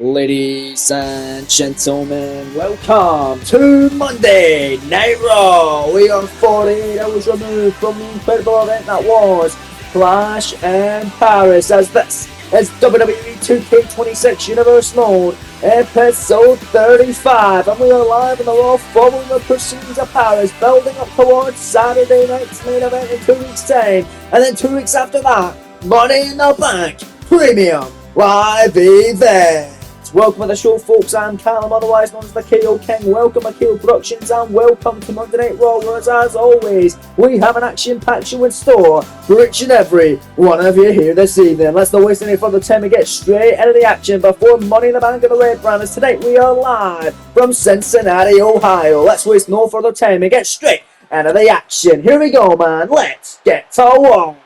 Ladies and gentlemen, welcome to Monday Night Raw. We are 48 hours removed from the incredible event that was Clash in Paris, as this is WWE 2K26 Universe Mode, episode 35, and we are live in the Raw following the proceedings of Paris, building up towards Saturday night's main event in 2 weeks' time, and then 2 weeks after that, Money in the Bank Premium Live Event. Welcome to the show, folks. I'm Callum, otherwise known as the KO King. Welcome to KO Productions and welcome to Monday Night Raw, whereas as always, we have an action-packed show in store for each and every one of you here this evening. Let's not waste any further time and get straight into the action before Money in the Bank of the Red Brand. As tonight we are live from Cincinnati, Ohio. Let's waste no further time and get straight into the action. Here we go, man. Let's get to work.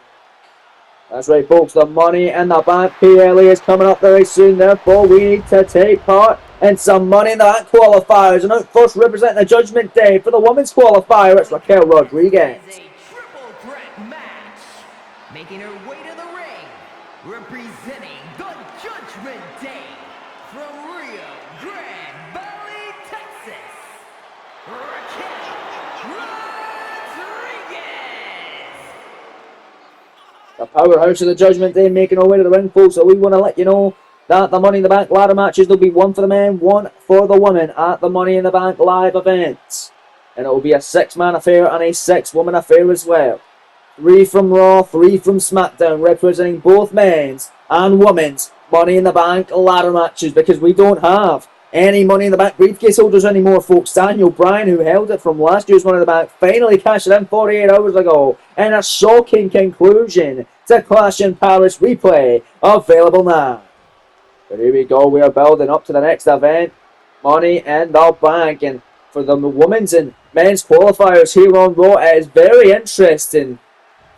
That's right, folks, the Money in the Bank PLE is coming up very soon, therefore we need to take part in some Money in the Bank qualifiers. And out first, representing the Judgment Day for the women's qualifier, it's Raquel Rodriguez. It's a triple threat match, making her way to the ring, representing the Judgment Day from Rio Grande Valley, Texas, Raquel Rodriguez. The powerhouse of the Judgment Day making our way to the ring, folks. So we want to let you know that the Money in the Bank ladder matches, there'll be one for the men, one for the women at the Money in the Bank live event. And it will be a 6-man affair and a 6-woman affair as well. 3 from Raw, 3 from SmackDown, representing both men's and women's Money in the Bank ladder matches, because we don't have any Money in the Bank briefcase holders anymore, folks. Daniel Bryan, who held it from last year's Money in the Bank, finally cashed it in 48 hours ago in a shocking conclusion to Clash in Paris replay, available now. But here we go, we are building up to the next event, Money in the Bank, and for the women's and men's qualifiers here on Raw, it is very interesting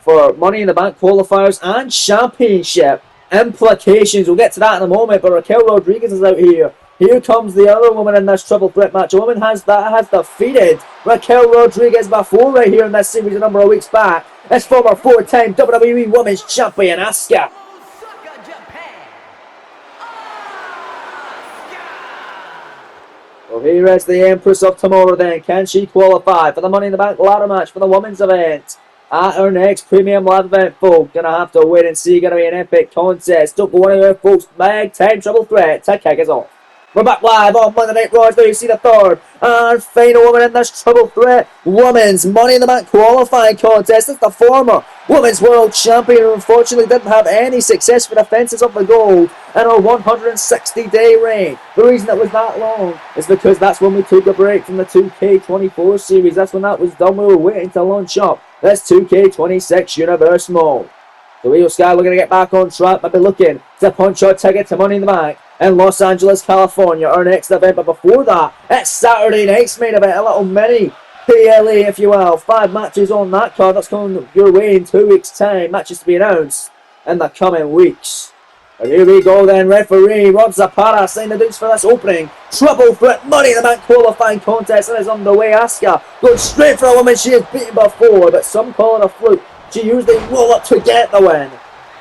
for Money in the Bank qualifiers and championship implications. We'll get to that in a moment, but Raquel Rodriguez is out here. Here comes the other woman in this triple threat match. A woman has defeated Raquel Rodriguez before right here in this series a number of weeks back. It's former 4-time WWE Women's Champion Asuka. Osaka, Japan. Well, here is the Empress of Tomorrow then. Can she qualify for the Money in the Bank ladder match for the women's event at our next premium live event, folks? Gonna have to wait and see. Gonna be an epic contest. Don't go anywhere, folks. Big time triple threat to kick us off. We're back live on Monday Night Raw. Now you see the third and final woman in this triple threat women's Money in the Bank qualifying contest. It's the former Women's World Champion who unfortunately didn't have any successful defences of the gold in her 160-day reign. The reason it was that long is because that's when we took a break from the 2K24 series. That's when that was done. We were waiting to launch up this 2K26 Universe Mode. The Rio Sky, we're going to get back on track, but be looking to punch our ticket to Money in the Bank in Los Angeles, California, our next event. But before that, it's Saturday night's main event, a little mini PLE, if you will. 5 matches on that card. That's coming your way in 2 weeks' time. Matches to be announced in the coming weeks. And here we go then, referee Rob Zapata saying the dudes for this opening triple threat Money in the Bank qualifying contest that is underway. Asuka going straight for a woman she has beaten before, but some call it a fluke. She used the roll up to get the win,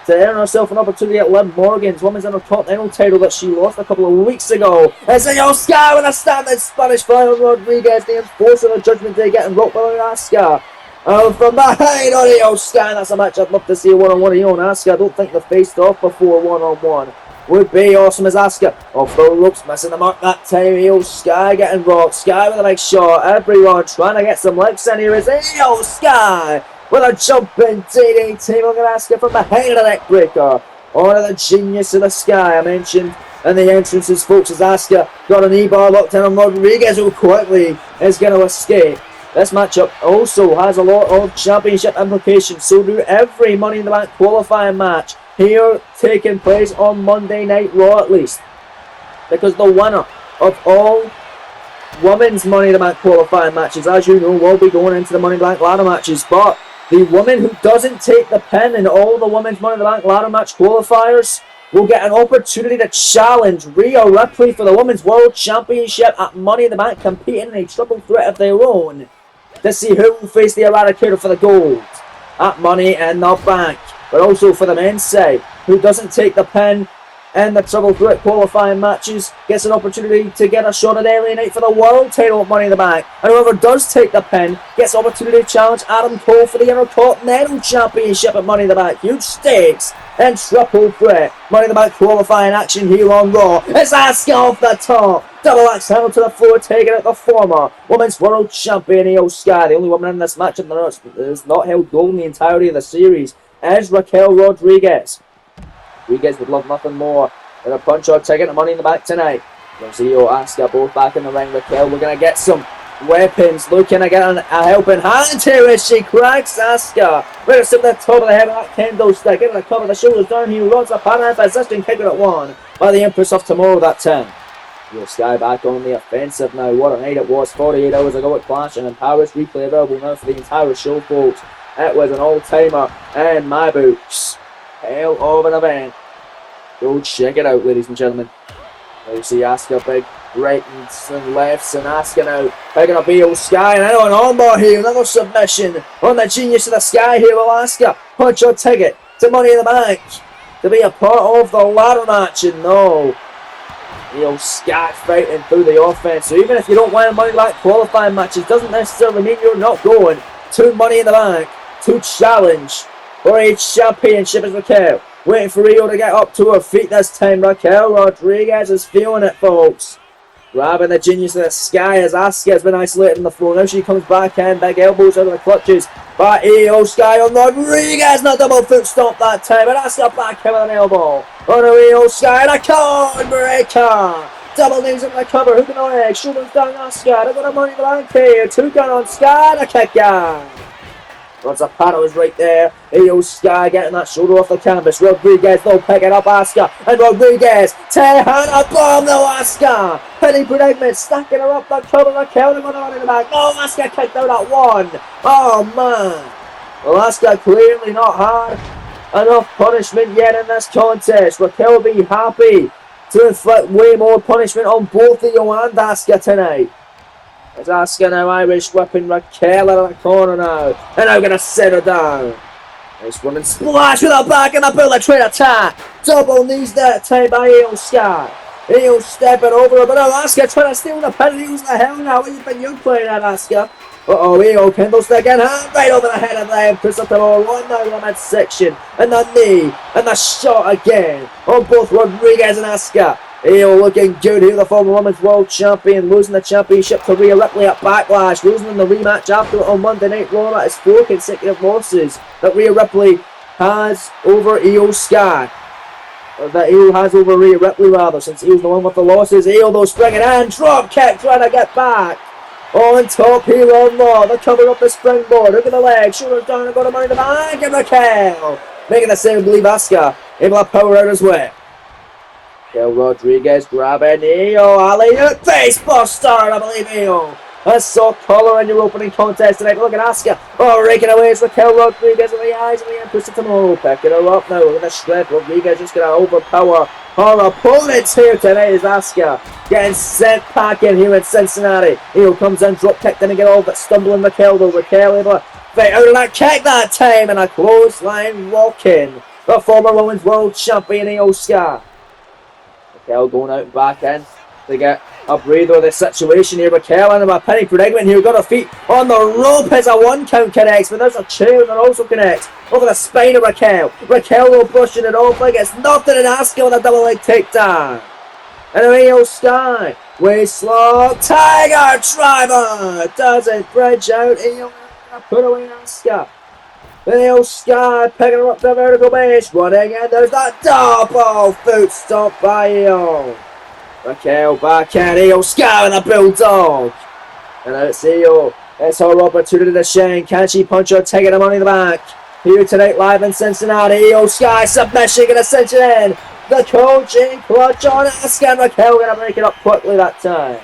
to earn herself an opportunity at Liv Morgan's Women's Intercontinental title that she lost a couple of weeks ago. It's a Io Sky with a standing Spanish fly on Rodriguez, the enforcer of the Judgment Day, getting rocked by Asuka. From behind on Io Sky, that's a match I'd love to see one-on-one Io and Asuka. I don't think they faced off before one-on-one. Would be awesome as Asuka off the ropes, missing the mark that time. Io Sky getting rocked. Sky with a big shot. Everyone trying to get some legs in here is Io Sky with a jumping DDT. We're going to Asuka from behind the neck breaker. On the genius of the Sky I mentioned in the entrances, folks, as Asuka got an E-bar locked in on Rodriguez, who quickly is going to escape. This matchup also has a lot of championship implications. So do every Money in the Bank qualifying match here taking place on Monday Night Raw at least. Because the winner of all women's Money in the Bank qualifying matches, as you know, will be going into the Money in the Bank ladder matches. But the woman who doesn't take the pin in all the women's Money in the Bank ladder match qualifiers will get an opportunity to challenge Rhea Ripley for the Women's World Championship at Money in the Bank, competing in a triple threat of their own to see who will face the Eradicator for the gold at Money in the Bank. But also for the men's side, who doesn't take the pin in the Triple Threat qualifying matches gets an opportunity to get a shot at alienate for the world title at Money in the Bank. And whoever does take the pin gets the opportunity to challenge Adam Cole for the Intercontinental Championship at Money in the Bank. Huge stakes in Triple Threat Money in the Bank qualifying action here on Raw. It's Asuka off the top. Double axe handle to the floor, taking out the former Women's World Champion Io Sky. The only woman in this match that has not held gold in the entirety of the series is Raquel Rodriguez. Rodriguez would love nothing more than a punch or ticket to Money in the Bank tonight. Io, Asuka both back in the ring. Raquel, we're going to get some weapons. Looking to get a helping hand here as she cracks Asuka. Right up to the top of the head with that kendo stick. Getting the cover of the shoulders down. He runs a pattern position, kick it at one by the Empress of Tomorrow that time. Io Sky back on the offensive now. What a night it was 48 hours ago at Clash, and in Paris. Replay available now for the entire show, folks. It was an all-timer in my books. Hell of an event. Go check it out, ladies and gentlemen. Now you see Asuka big right and lefts, and Asuka now picking up Io Sky, and now an armbar here. Another submission on the Genius of the Sky here with Asuka. Punch your ticket to Money in the Bank to be a part of the ladder match, and no. Io Sky fighting through the offense. So even if you don't win Money in the Bank qualifying matches, doesn't necessarily mean you're not going to Money in the Bank to challenge for a championship as Raquel. Waiting for Io to get up to her feet this time. Raquel Rodriguez is feeling it, folks. Grabbing the Genius of the Sky as Asuka has been isolated on the floor. Now she comes back in. Big elbows out of the clutches by Io Sky on Rodriguez. Not double foot stomp that time. And Asuka back in with an elbow. On Io Sky and a card breaker. Double knees in the cover. Hook in the leg. Shoulders down Asuka. They've got a Money in the Bank here. Two count on Sky and a kick out. Once the paddle is right there. Io Sky getting that shoulder off the canvas. Rodriguez though picking up Asuka. And Rodriguez tear-hand a bomb though Asuka. Penny predicament stacking her up. The cover Raquel. They're going on in the back. No, Asuka kicked out at one. Oh man. Well, Asuka clearly not had enough punishment yet in this contest. Raquel will be happy to inflict way more punishment on both Io and Asuka tonight. As Asuka now Irish whipping Raquel out of the corner now. And now going to set her down. Nice running splash with her back and a bullet train attack. Double knees that time by Io Sky. Io stepping over her, but now Asuka trying to steal the pin. Who's the hell now? What do you think you're playing at, Asuka? Uh-oh, Io candlestick and hand right over the head of the Empress of Tomorrow. One down the midsection. And the knee. And the shot again on both Rodriguez and Asuka. Io looking good here, the former Women's World Champion, losing the championship to Rhea Ripley at Backlash, losing in the rematch after it on Monday Night Raw. That is 4 consecutive losses that Rhea Ripley has over Io Sky. Or that Io has over Rhea Ripley rather, since Io's the one with the losses. Io though springing in, drop kick, trying to get back. On top here on Raw, the cover up the springboard, look at the leg, shoulders down and got a Money in the Bank, and Raquel making the save, believe Asuka able to power out as well. Raquel Rodriguez grabbing Io, alley-oop face buster, I believe Io. I saw color in your opening contest tonight. Look at Asuka. Oh, raking away as Raquel Rodriguez in the eyes of the Empress of Tomorrow. Picking her up now. Look at the shred. Rodriguez just going to overpower her opponents here tonight as Asuka getting sent packing here in Cincinnati. Io comes in, drop kick, didn't get all but stumbling Raquel though. Raquel able to fight out of that kick that time, and a clothesline walk-in. The former Women's World Champion Io Sky. Raquel going out and back in to get a breather of the situation here. Raquel in a penny predicament here. Got her feet on the rope as a 1 count connects, but there's a chair that also connects over the spine of Raquel. Raquel though brushing it off like it's nothing, and Asuka with a double leg takedown. And Io Sky waist lock tiger driver doesn't bridge out. Io put away Asuka. Io Sky picking her up to the vertical base, running in. There's that double foot stomp by Io. Raquel back in, Io Sky with a bulldog. And now it's Io. It's her opportunity to shine. Can she punch her ticket to Money in the Bank? Here tonight live in Cincinnati. Io Sky submission gonna cinch it in. The coaching clutch on Asuka, and Raquel gonna break it up quickly that time.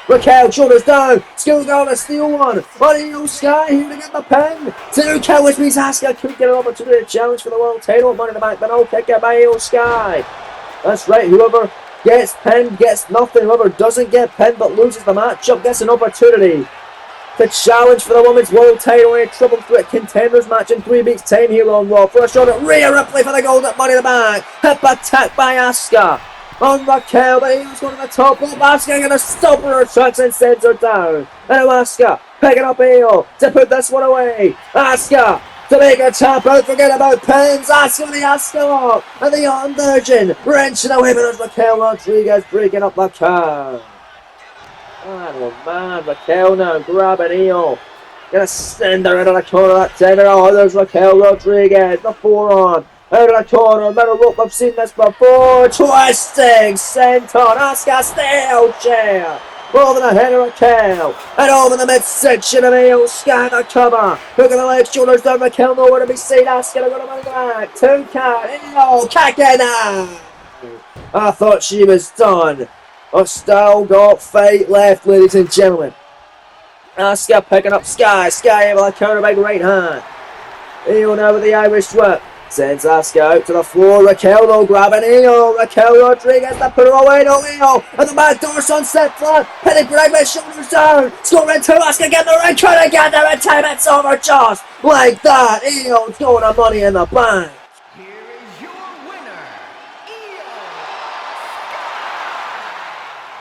Raquel, shoulders down, skills down to steal one. But Io Sky here to get the pin. 2 count, which means Asuka could get an opportunity to challenge for the world title at Money in the Bank, but no kick out by Io Sky. That's right, whoever gets pinned gets nothing. Whoever doesn't get pinned but loses the matchup gets an opportunity to challenge for the Women's World title in a triple threat contenders match in 3 weeks' time here on Raw for a shot at Rhea Ripley for the gold at Money in the Bank. Hip attack by Asuka on Raquel, but he was going to the top rope. Asuka going to stop her tracks and sends her down. And now Asuka picking up heel to put this one away. Asuka to make a tap out, forget about pins. Asuka the Asuka lock and the Autumn Virgin wrenching away, but there's Raquel Rodriguez breaking up the count. Oh man, Raquel now grabbing heel. Gonna send her into the corner of that table. Oh, there's Raquel Rodriguez, the forearm. Out of the corner, middle rope, I've seen this before. Twisting, senton, Asuka steel chair. Over the head of Raquel. And over the midsection of heel. Sky the cover. Hook of the leg, shoulders down. Raquel nowhere to be seen. Asuka to go to the back. 2 count. Heel, kicking out. I thought she was done. But still got fight left, ladies and gentlemen. Asuka picking up Sky. Sky able to counter big right hand. Heel now with the Irish whip. Sends Asuka out to the floor. Raquel though grabbing heel. Raquel Rodriguez to put her away. No heel. And the back door sunset flat. Penny Bregman shoulders down. Scoring 2. Asuka getting the ring. Trying to get there in time. It's over just like that. Eel's going to Money in the Bank.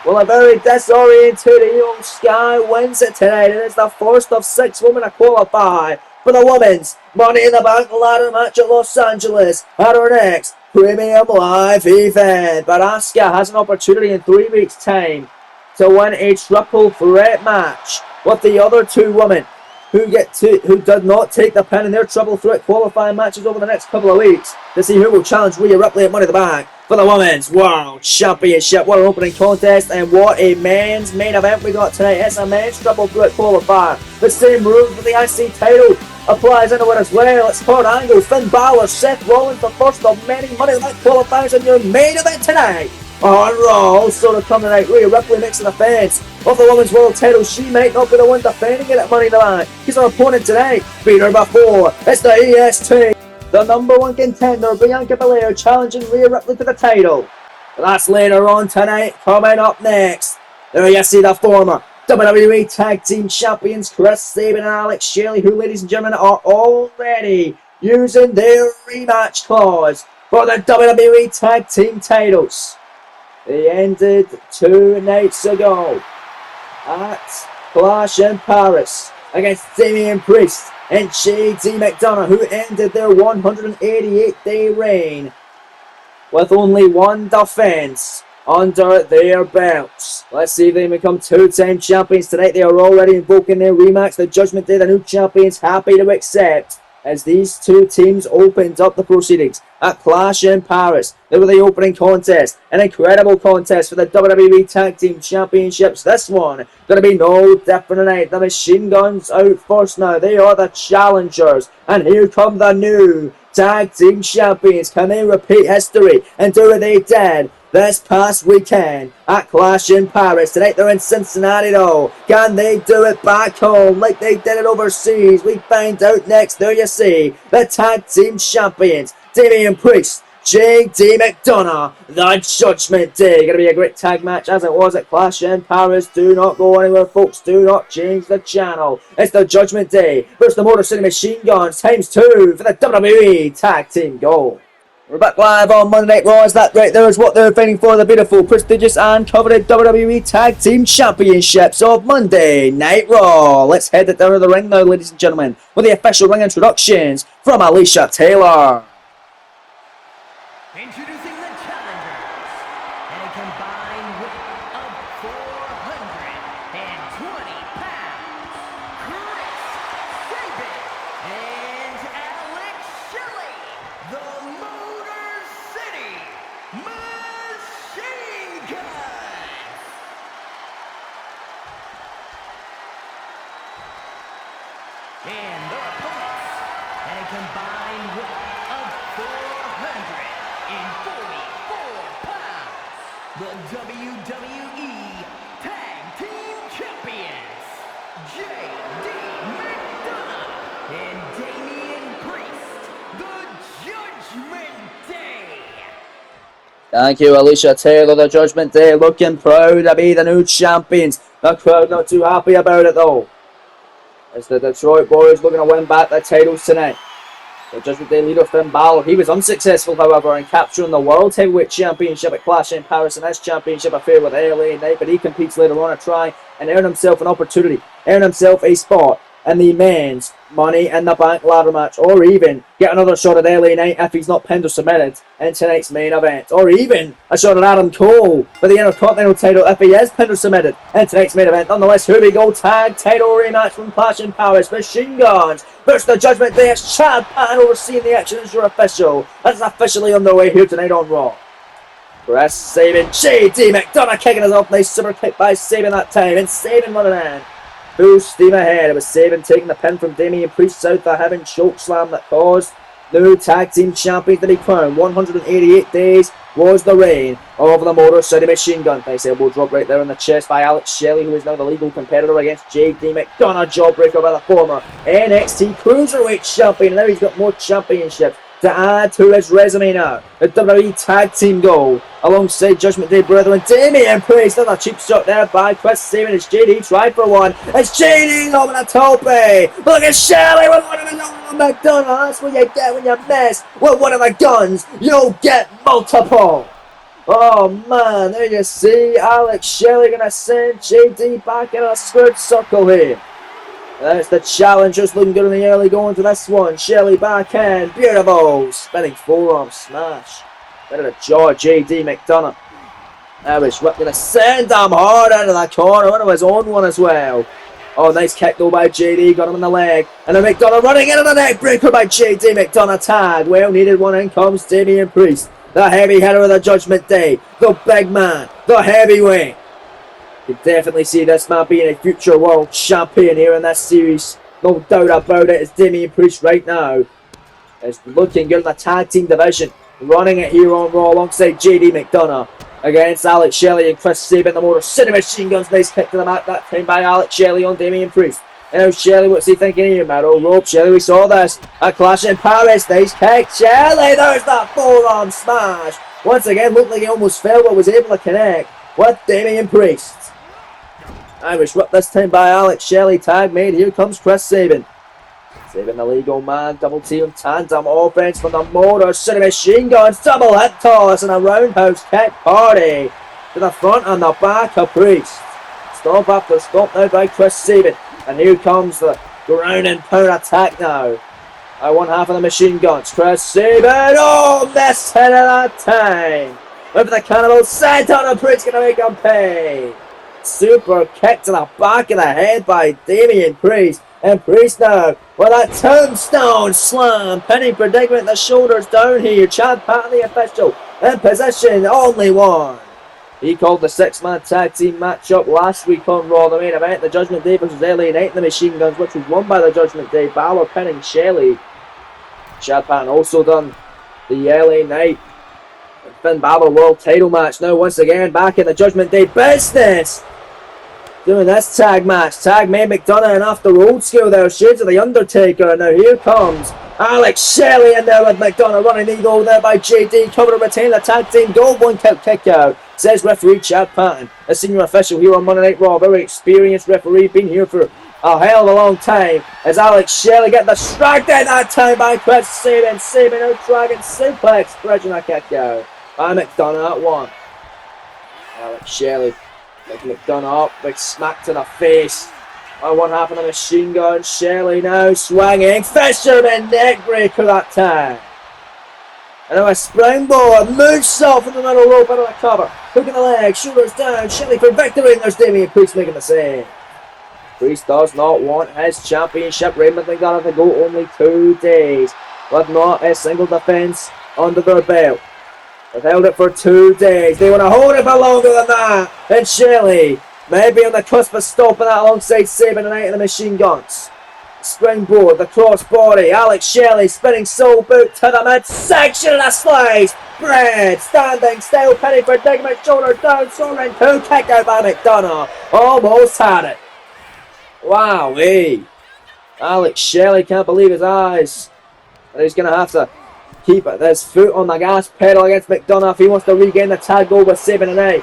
Well, a very disoriented Io Sky wins it tonight. It is the first of 6 women to qualify for the Women's Money in the Bank ladder match at Los Angeles at our next premium live event. But Asuka has an opportunity in 3 weeks' time to win a triple threat match with the other 2 women who did not take the pin in their triple threat qualifying matches over the next couple of weeks to see who will challenge Rhea Ripley at Money in the Bank for the Women's World Championship. What an opening contest and what a men's main event we got tonight. It's a men's triple threat qualifier. The same rules with the IC title applies into it as well. It's Kurt Angle, Finn Balor, Seth Rollins, the first of many Money in the Bank qualifiers in your main event tonight. On Raw, also to come tonight, Rhea Ripley makes an defense of the Women's World title. She might not be the one defending it at Money in the Bank, because her opponent tonight beat her before. It's the EST. The number 1 contender, Bianca Belair, challenging Rhea Ripley to the title. That's later on tonight. Coming up next, there you see the former WWE Tag Team Champions Chris Sabin and Alex Shelley, who, ladies and gentlemen, are already using their rematch clause for the WWE Tag Team titles. They ended 2 nights ago at Clash in Paris against Damian Priest and JD McDonough, who ended their 188-day reign with only 1 defense under their belts. Let's see if they become 2-time champions tonight. They are already invoking their rematch. The Judgment Day, the new champions, happy to accept as these 2 teams opened up the proceedings at Clash in Paris. They were the opening contest, an incredible contest for the WWE Tag Team Championships. This one going to be no different tonight. The Machine Guns out first now. They are the challengers, and here come the new Tag Team Champions. Can they repeat history and do what they did this past weekend at Clash in Paris? Tonight they're in Cincinnati though. Can they do it back home like they did it overseas? We find out next. There you see the Tag Team Champions, Damian Priest, JD McDonough, the Judgment Day. Gonna be a great tag match as it was at Clash in Paris. Do not go anywhere, folks. Do not change the channel. It's the Judgment Day versus the Motor City Machine Guns ×2 for the WWE Tag Team Gold. We're back live on Monday Night Raw. Is that right? There is what they're fighting for, the beautiful, prestigious and coveted WWE Tag Team Championships of Monday Night Raw. Let's head it down to the ring now, ladies and gentlemen, with the official ring introductions from Alicia Taylor. Introducing the challengers, and a combined weight of 420 pounds, Chris Sabin and Alex Shelley, the Motor City Machine Guns. And their opponents, and a combined weight of 444 pounds, the WWE Tag Team Champions, JD McDonough and Damian Priest, the Judgment Day. Thank you, Alicia Taylor, the Judgment Day, looking proud to be the new champions. The crowd not too happy about it though. As the Detroit Boys looking to win back their titles tonight. The Judgment Day leader Finn Balor, he was unsuccessful, however, in capturing the World Heavyweight Championship at Clash in Paris and his championship affair with LA Knight, but he competes later on to try and earn himself an opportunity, earn himself a spot in the men's Money in the Bank ladder match, or even get another shot at LA Knight if he's not pinned or submitted in tonight's main event, or even a shot at Adam Cole for the Intercontinental title if he is pinned or submitted in tonight's main event. Nonetheless, here we go, tag title rematch from Clash in Paris. Machine Guns versus the Judgment Day. It's Chad Patton overseeing the action as your official. That's officially underway here tonight on Raw. Chris Sabin, JD McDonough kicking us off. Nice super kick by Sabin that time, and Sabin running in. Full steam ahead. It was Sabin taking the pin from Damian Priest out the heaven choke slam that caused new tag team champions to be crowned. 188 days was the reign of the Motor City Machine Gun. Nice elbow drop right there in the chest by Alex Shelley, who is now the legal competitor against JD McDonough. Jawbreaker by the former NXT Cruiserweight Champion. Now he's got more championships to add to his resume now. The WWE Tag Team goal alongside Judgment Day brethren Damian Priest. Another cheap shot there by Chris Sabin as JD tried for one. It's JD over the tope. Look at Shelley with one of the McDonough. That's what you get when you mess with one of the guns. You'll get multiple. Oh man, there you see Alex Shelley gonna send JD back in a squared circle here. That's the challengers looking good in the early going to this one. Shelley backhand, beautiful. Spinning forearm smash. Bit of a jaw, JD McDonough. Now he's going to send him hard into the corner. One of his own one as well. Oh, nice kick though by JD. Got him in the leg. And then McDonough running into the neck breaker by JD McDonough. Tag. Well needed one. In comes Damian Priest. The heavy hitter of the Judgment Day. The big man. The heavyweight. You definitely see this man being a future world champion here in this series. No doubt about it. It's Damian Priest right now. It's looking good in the tag team division. Running it here on Raw alongside JD McDonough against Alex Shelley and Chris Sabin. The Motor City Machine Guns. Nice kick to the mat that time by Alex Shelley on Damian Priest. Now Shelley, what's he thinking here? Metal rope. Shelley, we saw this. A Clash in Paris. Nice kick. Shelley, there's that forearm smash. Once again, looked like he almost fell but was able to connect with Damian Priest. Irish whip this time by Alex Shelley. Tag made. Here comes Chris Sabin. Sabin the legal man. Double team tandem offense from the Motor City Machine Guns. Double hit toss and a roundhouse kick party to the front and the back of Priest. Stomp after stomp now by Chris Sabin. And here comes the ground and pound attack now. One half of the Machine Guns. Chris Sabin. Oh, miss hit at that time. Over the cannibal. Side down and Priest going to make him pay. Super kick to the back of the head by Damian Priest. And Priest now with that tombstone slam. Penny predicament, the shoulders down here. Chad Patton, the official, in position. Only one. He called the six-man tag team matchup last week on Raw. The main event, the Judgment Day versus LA Knight and the Machine Guns, which was won by the Judgment Day. Balor pinning Shelley. Chad Patton also done the LA Knight and Finn Balor World title match. Now once again back in the Judgment Day business. Doing this tag match. Tag made McDonough and after old school there. Shades of the Undertaker. Now here comes Alex Shelley in there with McDonough running the goal there by JD. Cover to retain the tag team goal. One count kick out. Says referee Chad Patton. A senior official here on Monday Night Raw. Very experienced referee. Been here for a hell of a long time. As Alex Shelley getting distracted that time by Chris Sabin. Sabin out dragon suplex. Bridging a kick out by McDonough at one. Alex Shelley. Like McDonough up, big smack to the face. One half of the Machine Gun. Shelley now swinging. Fisherman neck breaker that time. And now a springboard. Moonsault from the middle rope out of the cover. Hooking the leg. Shoulders down. Shelley for victory. And there's Damian Priest making the save. Priest does not want his championship reign with McDonough to go only 2 days. But not a single defense under their belt. They've held it for 2 days. They want to hold it for longer than that. And Shelley may be on the cusp of stopping that alongside Sabin and Knight and the Machine Guns. Springboard, the crossbody. Alex Shelley spinning soul boot to the midsection and a slice. Bread, standing still, penny predicament, shoulder down, soaring two, kick out by McDonough. Almost had it. Wowee. Alex Shelley can't believe his eyes. And he's going to have to keep his foot on the gas pedal against McDonough if he wants to regain the tag goal with Sabin and Knight.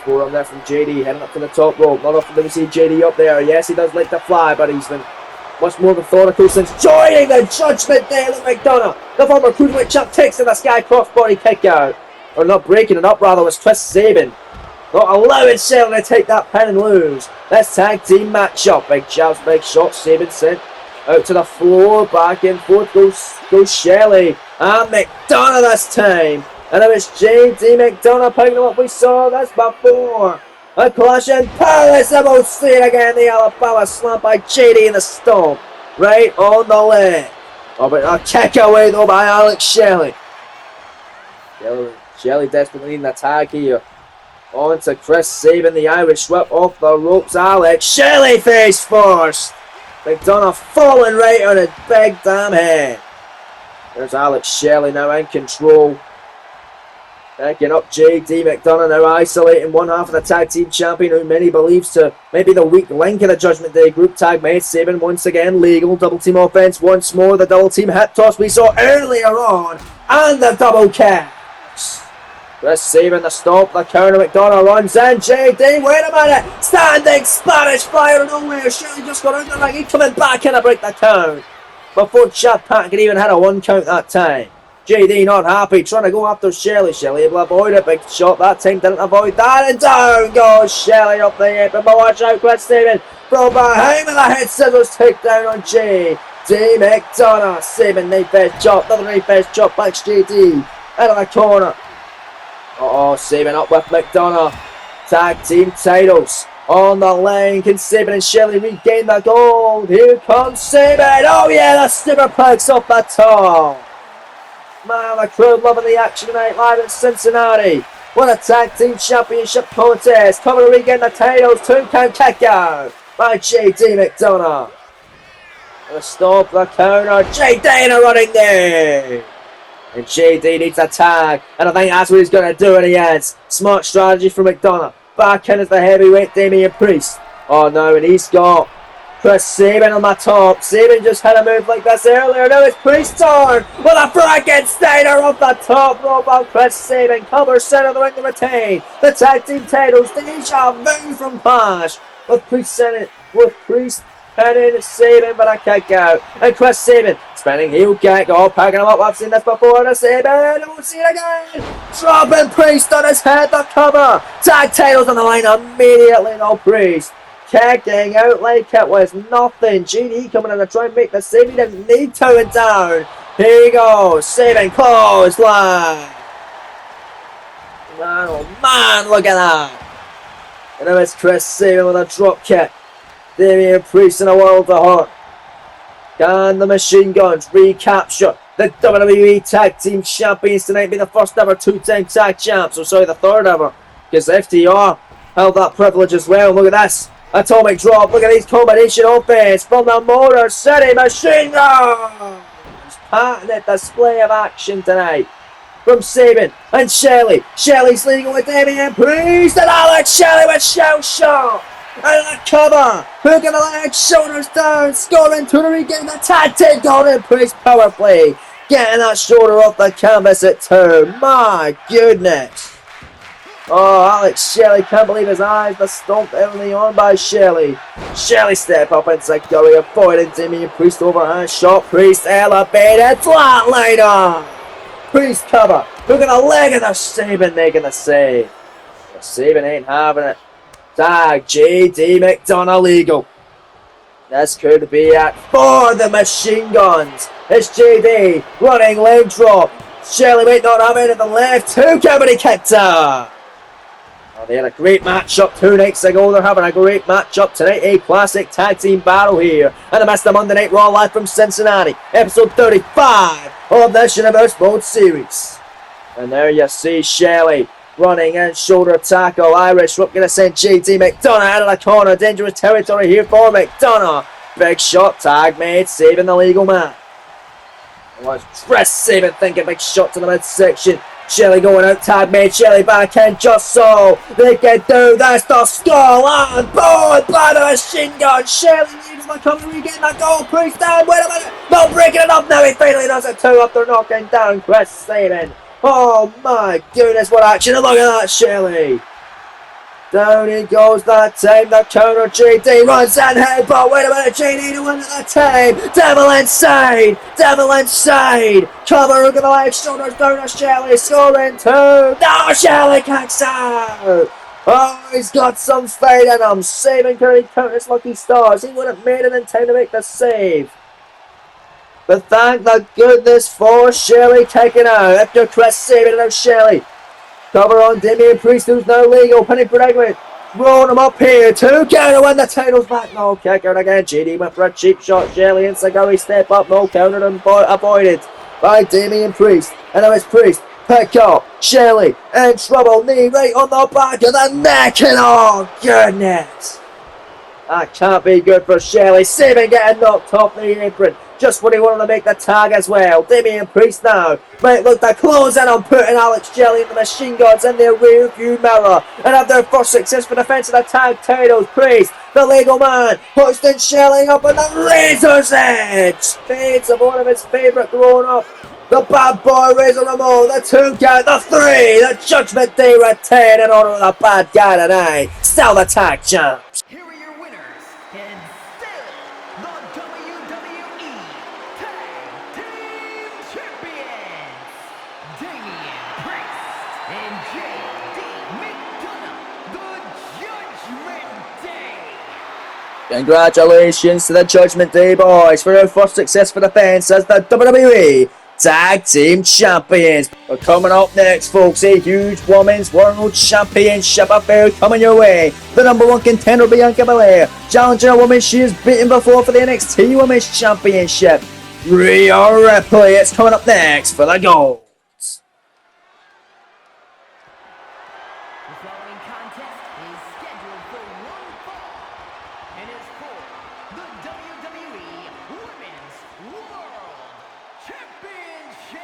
Forearm there from JD, heading up to the top rope. Not often do we see JD up there. Yes, he does like to fly, but he's been much more methodical since joining the Judgment Day. Look, McDonough, the former cruiserweight champ, takes in the Sky crossbody kick out. Or not breaking it up, rather, was Chris Sabin. Not allowing Shelley to take that pin and lose. This tag team matchup. Big jabs, big shots. Sabin sent out to the floor. Back and forth goes Shelley. And McDonough this time. And it was JD McDonough picking up what we saw this before. A clash in Paris, and we'll see it again. The Alabama slam by JD in the stomp. Right on the leg. Oh, but a kick away though by Alex Shelley. Shelley desperately needing a tag here. On to Chris Sabin, the Irish whip off the ropes. Alex Shelley face first. McDonough falling right on his big damn head. There's Alex Shelley now in control. Picking up JD McDonough now, isolating one half of the tag team champion, who many believes to maybe the weak link in the Judgment Day group tag mate. Sabin once again legal, double team offense once more. The double team hip toss we saw earlier on, and the double kicks. Chris Sabin, the stomp, the counter. McDonough runs in. JD, wait a minute, standing Spanish fly out of nowhere. Shelley just got out the ring. He's coming back in to break the count before Chad Patton could even hit a 1 count that time. JD not happy, trying to go after Shelley. Shelley able to avoid a big shot that time, didn't avoid that, and down goes Shelley up the apron. But watch out, Chris Sabin from behind with a head scissors takedown on JD McDonough. Sabin knee fist chop, another knee fist chop, back JD out of the corner. Sabin up with McDonough. Tag team titles on the line. Can Sabin and Shelley regain the gold? Here comes Sabin. Oh yeah, the superplex off the top. Man, the crowd loving the action tonight live in Cincinnati. What a tag team championship contest. Coming to regain the titles. 2 count kick out by JD McDonough. The stop, the counter. JD in a running knee. And JD needs a tag. And I think that's what he's going to do, and he is. Smart strategy from McDonough. Back in as the heavyweight Damian Priest. Oh no, and he's got Chris Sabin on the top. Sabin just had a move like this earlier. Now it's Priest's turn with a Frankensteiner off the top rope on Chris Sabin. Covers center of the ring to retain the tag team titles. Deja vu from Clash with Priest pinning Sabin, but a kick out. And Chris Sabin spinning heel kick. Oh, packing him up. I've seen this before. To Sabin. We'll see it again. Dropping Priest on his head. The cover. Tag titles on the line immediately. No Priest kicking out like it was nothing. GD coming in to try and make the save. He didn't need to, and down. Here he goes. Sabin clothesline. Man, oh man, look at that. And now it's Chris Sabin with a drop kick. Damian Priest in a world of hurt. Can the Machine Guns recapture the WWE Tag Team Champions tonight? Be the first ever 2-time tag champs. Or sorry, the third ever. Because FTR held that privilege as well. Look at this. Atomic drop. Look at these combination offense from the Motor City Machine Guns. Patented display of action tonight from Sabin and Shelley. Shelley's leading with Damian Priest, and Alex Shelley with shell shot. And the cover, hooking the legs, shoulders down, scoring to the regain the tag team golden Priest power play. Getting that shoulder off the canvas at 2. My goodness. Oh, Alex Shelley can't believe his eyes. The stomp early on by Shelley. Shelley step up inside Gully, avoiding Damian Priest overhand shot. Priest elevated, flatliner. Priest cover, hooking a leg and the Sabin making the save. The Sabin ain't having it. Tag JD McDonough legal. This could be it for the Machine Guns. It's JD running leg drop. Shelley might not have anything left. 2 count, but he kicked out. Oh, they had a great matchup 2 nights ago. They're having a great matchup tonight. A classic tag team battle here. And the Mr. Monday Night Raw live from Cincinnati. Episode 35 of this Universe Mode Series. And there you see Shelley running in, shoulder tackle. Irish whip going to send JD McDonough out of the corner. Dangerous territory here for McDonough. Big shot, tag made, saving the legal man. Was Chris Sabin thinking big shot to the midsection. Shelley going out, tag made, Shelley back in, just so they can do this. The skull and board by the Machine Gun. Shelley needs to come to regain that goal. Priest down, wait a minute, not breaking it up now. He finally does it 2 after knocking down Chris Sabin. Oh my goodness, what action. And look at that, Shelley. Down he goes that time. The counter JD runs and headbutt. Wait a minute, JD to win at that time. Devil inside. Devil inside. Cover look at the leg. Shoulders down to Shelley. Scoring two. No, Shelley kicks out. Oh, he's got some fight in him. Saving Curry Countess Lucky Stars. He would have made it in time to make the save. But thank the goodness for Shelley taking out. After Chris saving it out, Shelley. Cover on Damian Priest, who's now legal. Penny predicament. Rolling him up here. 2 count to win the titles back. No kick out again. JD went for a cheap shot. Shelley and Sagari step up. No counter and avoided by Damian Priest. And now it's Priest. Pick up. Shelley in trouble. Knee right on the back of the neck. And oh, goodness. That can't be good for Shelley. Saving getting knocked off the apron. Just when he wanted to make the tag as well. Damian Priest now might look to close in on putting Alex Shelley and the Machine Gods in their rear view mirror and have their first successful defense of the tag titles. Priest, the legal man, hoisting Shelley up on the Razor's Edge. Fades of one of his favourite growing up. The bad boy Razor Ramon, the 2 count, the 3, the Judgment Day retain in honour of the bad guy tonight. Still the tag champs. Here are your winners, and still the WWE Tag Team Champions, Damian Priest and J.D. McDonough, the Judgment Day. Congratulations to the Judgment Day boys for their first successful defense as the WWE Tag Team Champions. But coming up next, folks, a huge Women's World Championship affair coming your way. The #1 contender, Bianca Belair, challenging a woman she has beaten before for the NXT Women's Championship, Rhea Ripley. It's coming up next for the gold. The following contest is scheduled for one fall and is for the WWE Women's World Championship.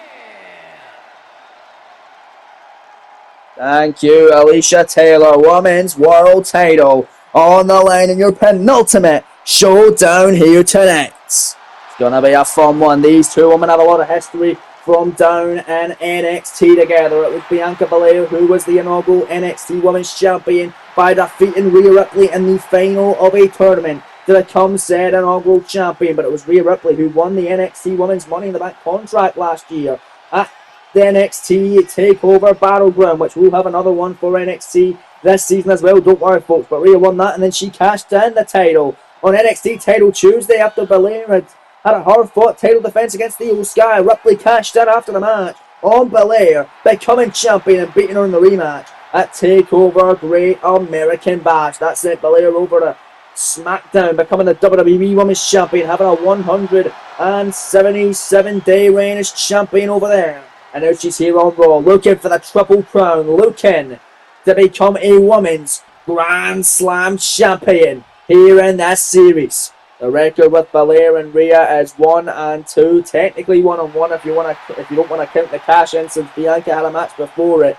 Thank you, Alicia Taylor. Women's World Title on the line in your penultimate showdown here tonight. It's gonna be a fun one. These two women have a lot of history from down in NXT together. It was Bianca Belair who was the inaugural NXT Women's Champion by defeating Rhea Ripley in the final of a tournament to become said inaugural champion. But it was Rhea Ripley who won the NXT Women's Money in the Bank contract last year at the NXT TakeOver Battleground, which we'll have another one for NXT this season as well. Don't worry, folks. But Rhea won that, and then she cashed in the title on NXT Title Tuesday after Belair had a hard-fought title defense against the Io Sky. Ripley cashed in after the match on Belair, becoming champion and beating her in the rematch at TakeOver Great American Bash. That sent Belair over to SmackDown, becoming the WWE Women's Champion, having a 177-day reign as champion over there. And now she's here on Raw, looking for the Triple Crown, looking to become a Women's Grand Slam Champion here in this series. The record with Belair and Rhea is 1-2, technically 1-1 if you don't want to count the cash in, since Bianca had a match before it.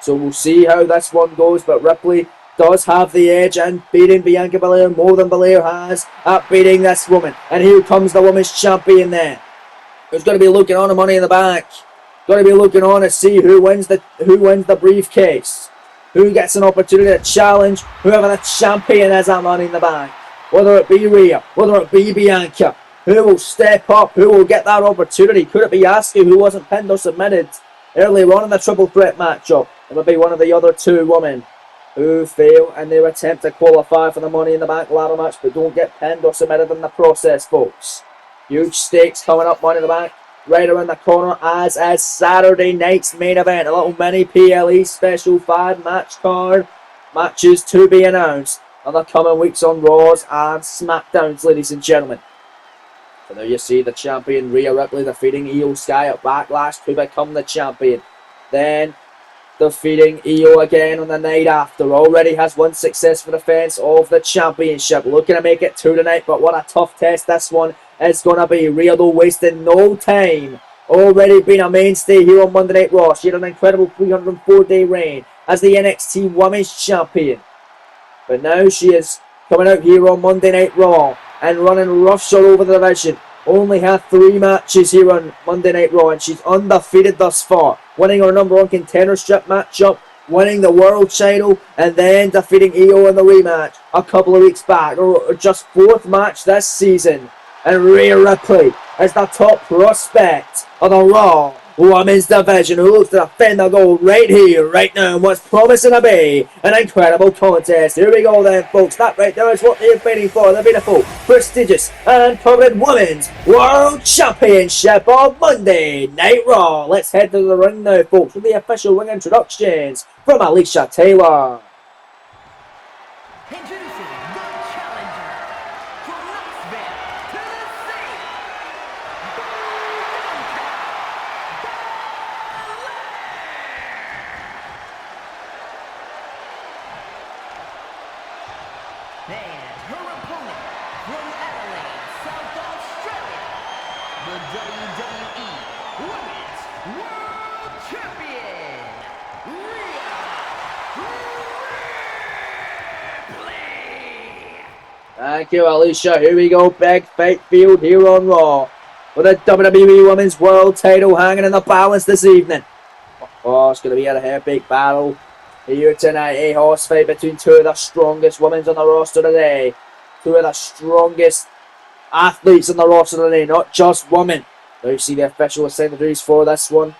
So we'll see how this one goes. But Ripley does have the edge in beating Bianca Belair more than Belair has at beating this woman. And here comes the Women's Champion there, who's going to be looking on the Money in the Bank. Going to be looking on to see who wins the briefcase, who gets an opportunity to challenge whoever the champion is at Money in the Bank. Whether it be Rhea, whether it be Bianca, who will step up, who will get that opportunity? Could it be Asuka, who wasn't pinned or submitted earlier on in the triple threat matchup? It would be one of the other two women who fail in their attempt to qualify for the Money in the Bank ladder match, but don't get pinned or submitted in the process, folks. Huge stakes coming up, Money in the Bank right around the corner, as is Saturday night's main event. A little mini PLE special 5-match card. Matches to be announced in the coming weeks on Raws and SmackDowns, ladies and gentlemen. So there you see the champion Rhea Ripley defeating Io Sky at Backlash to become the champion. Then defeating Io again on the night after. Already has one successful defense of the championship. Looking to make it 2 tonight, but what a tough test this one is going to be. Rhea, though, wasting no time. Already been a mainstay here on Monday Night Raw. She had an incredible 304-day reign as the NXT Women's Champion. But now she is coming out here on Monday Night Raw and running roughshod over the division. Only had 3 matches here on Monday Night Raw, and she's undefeated thus far, winning her #1 contender strip matchup winning the world title and then defeating Io in the rematch a couple of weeks back, or just 4th match this season. And Rhea Ripley is the top prospect of the Raw Women's Division, who looks to defend the gold right here, right now, and what's promising to be an incredible contest. Here we go then, folks. That right there is what they're fighting for, the beautiful, prestigious, and coveted Women's World Championship on Monday Night Raw. Let's head to the ring now, folks, with the official ring introductions from Alicia Taylor. Introducing the challenger from Knoxville, Tennessee. And her opponent from Adelaide, South Australia, the WWE Women's World Champion, Rhea Ripley. Thank you, Alicia. Here we go, big fight field here on Raw, with the WWE Women's World title hanging in the balance this evening. Oh, it's going to be a heavyweight battle here tonight. A horse fight between two of the strongest women on the roster today. Two of the strongest athletes on the roster today, not just women. Now you see the official signatories for this one.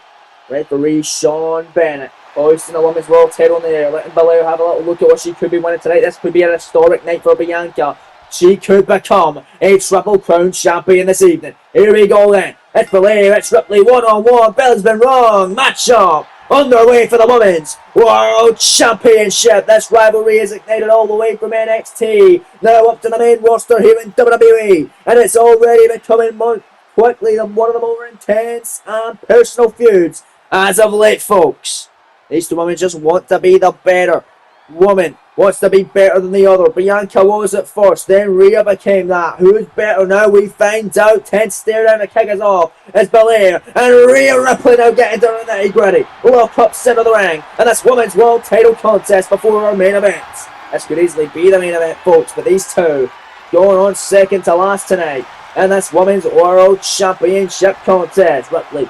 Referee Sean Bennett hoisting the Women's World title in the air, letting Belair have a little look at what she could be winning tonight. This could be an historic night for Bianca. She could become a Triple Crown champion this evening. Here we go then. It's Belair, it's Ripley, one-on-one. Bell's been wrong. Match up. Underway for the Women's World Championship. This rivalry is ignited all the way from NXT. Now up to the main roster here in WWE. And it's already becoming quickly one of the more intense and personal feuds as of late, folks. These two women just want to be the better woman. Wants to be better than the other. Bianca was at first, then Rhea became that. Who's better now? We find out. 10 stare down to kick us off. It's Belair and Rhea Ripley now getting down to the nitty gritty. Lock up center of the ring. And this Women's World title contest before our main event. This could easily be the main event, folks, but these two going on second to last tonight. And this Women's World Championship contest. Ripley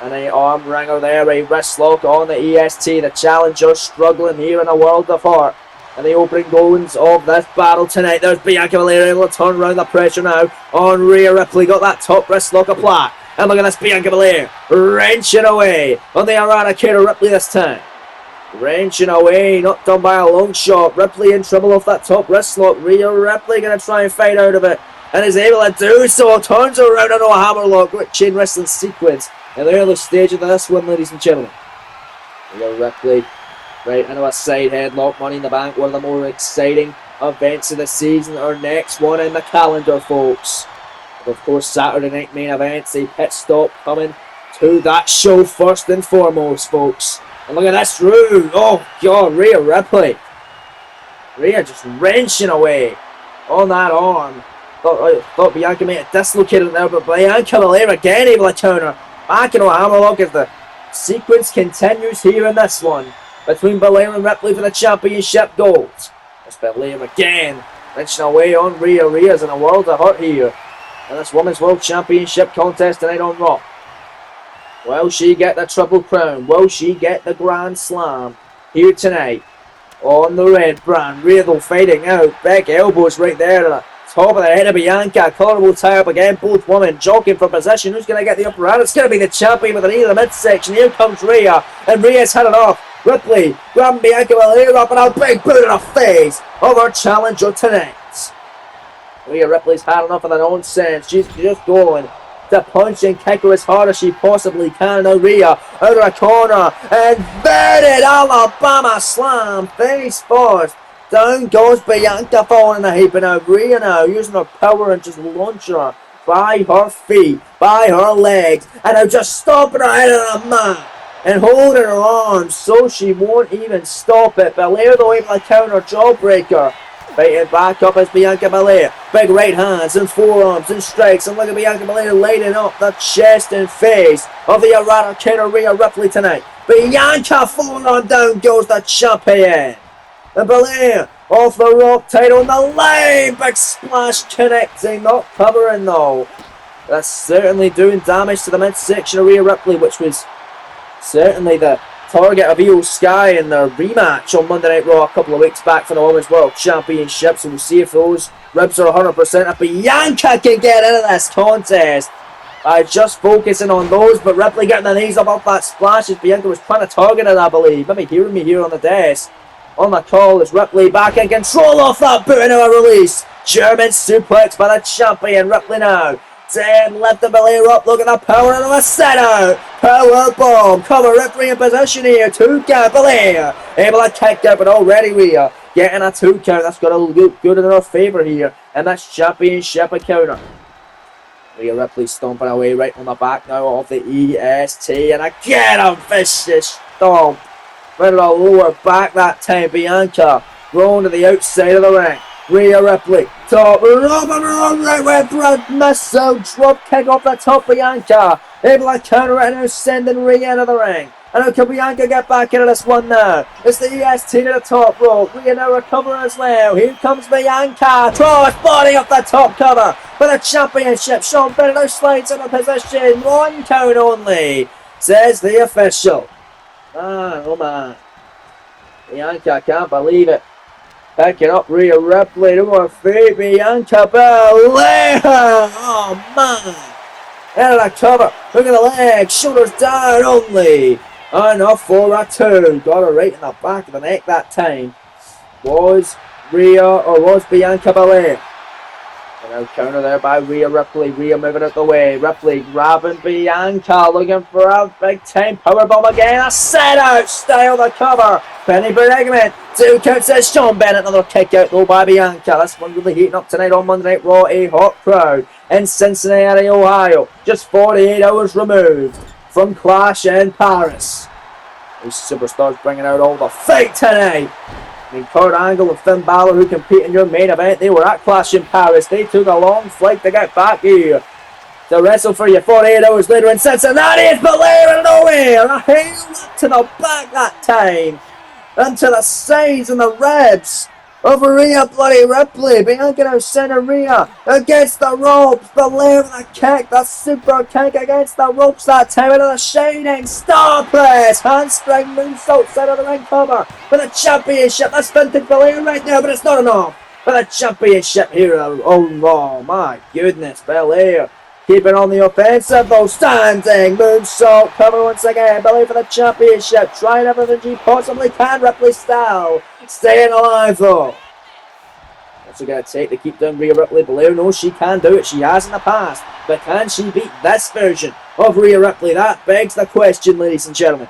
and an arm wringer there, a wrist lock on the EST. The challenger struggling here in a world of hurt. And the opening goings of this battle tonight. There's Bianca Belair able to turn around the pressure now on Rhea Ripley. Got that top wrist lock applied. And look at this Bianca Belair wrenching away on the Eradicator Ripley this time. Wrenching away, not done by a long shot. Ripley in trouble off that top wrist lock. Rhea Ripley going to try and fight out of it. And is able to do so. Turns around into a hammer lock. Great chain wrestling sequence in the early stage of this one, ladies and gentlemen. Rhea Ripley right into a side headlock. Money in the Bank, one of the more exciting events of the season. Our next one in the calendar, folks. Of course, Saturday night main events. A pit stop coming to that show first and foremost, folks. And look at this room. Oh, God, Rhea Ripley. Rhea just wrenching away on that arm. Thought Bianca may have dislocated there, but Bianca Belair again able to counter. Back into a hammerlock as the sequence continues here in this one between Belair and Ripley for the championship gold. It's Belair again, wrenching away on Rhea. Rhea's in a world of hurt here in this Women's World Championship contest tonight on Raw. Will she get the Triple Crown? Will she get the Grand Slam here tonight on the red brand? Rhea though fighting out. Big elbows right there to the top of the head of Bianca. Collarbone tie up again. Both women jockeying for position. Who's going to get the upper hand? It's going to be the champion with a knee to the midsection. Here comes Rhea. And Rhea's had it off. Ripley grabbing Bianca Belair up and a big boot in the face of our challenger tonight. Rhea Ripley's had enough of that nonsense. She's just going to punch and kick her as hard as she possibly can. Now Rhea out of the corner. Inverted Alabama slam face first. Down goes Bianca falling in the heap. And now Rhea now using her power and just launching her by her feet, by her legs. And now just stomping her head on the mat. And holding her arms so she won't even stop it. Belair though able to counter jawbreaker. Fighting back up as Bianca Belair. Big right hands and forearms and strikes. And look at Bianca Belair lighting up the chest and face of the Eradicator Rhea Ripley tonight. Bianca falling on, down goes the champion. And Belair off the rope title on the line. Big splash connecting, not covering though. That's certainly doing damage to the midsection of Rhea Ripley, which was certainly the target of Io Sky in their rematch on Monday Night Raw a couple of weeks back for the Women's World Championship. So we'll see if those ribs are 100%. If Bianca can get into this contest by just focusing on those, but Ripley getting the knees up off that splash as Bianca was trying to target it, I believe. Maybe hearing me here on the desk. On the call is Ripley back in control off that boot into a release. German suplex by the champion. Ripley now. 10 left the Belair up. Look at the power of a set out. Power bomb. Cover Ripley in position here. 2 count. Belair able to kick out, but already we are getting a 2 count. That's got to look good in our favour here. And that's championship encounter. Rhea Ripley stomping away right on the back now of the EST. And again a vicious stomp. Right at the lower back that time. Bianca going to the outside of the ring. Rhea Ripley, top rope and run right with a missile drop kick off the top. Bianca able to counter it and now sending Rhea into the ring. And how can Bianca get back into this one now? It's the EST to the top rope. Rhea now recovering as well. Here comes Bianca. Cross body off the top cover for the championship. Sean Bennett now slides into position. 1 count only, says the official. Man, oh man. Bianca, can't believe it. Picking up Rhea Ripley to her feet. Bianca Belair. Oh man. Into the cover. Look at the legs. Shoulders down only. Enough for a 2. Got her right in the back of the neck that time. Was Bianca Belair. And now counter there by Rhea Ripley. Rhea moving out the way. Ripley grabbing Bianca. Looking for a big time powerbomb again. A set out style the cover. Penny predicament. 2 counts as Sean Bennett. Another kick out though by Bianca. This one really heating up tonight on Monday Night Raw. A hot crowd in Cincinnati, Ohio. Just 48 hours removed from Clash in Paris. These superstars bringing out all the fight tonight. I mean, Kurt Angle and Finn Balor, who compete in your main event, they were at Clash in Paris. They took a long flight to get back here to wrestle for you 48 hours later in Cincinnati. It's Belair out of nowhere. A heel to the back that time. Into the sides and the ribs of Rhea bloody Ripley. Bianca now center Rhea against the ropes. Belair with a kick. The super kick against the ropes that time. Into the shining star press. Handspring moonsault set of the ring cover for the championship. That's vintage Belair right now, but it's not enough for the championship here on Raw. My goodness, Belair keeping on the offensive though. Standing moonsault cover once again. Belair for the championship. Trying everything she possibly can. Ripley style. Staying alive though. What's it going to take to keep down Rhea Ripley? Belair knows she can do it. She has in the past. But can she beat this version of Rhea Ripley? That begs the question, ladies and gentlemen.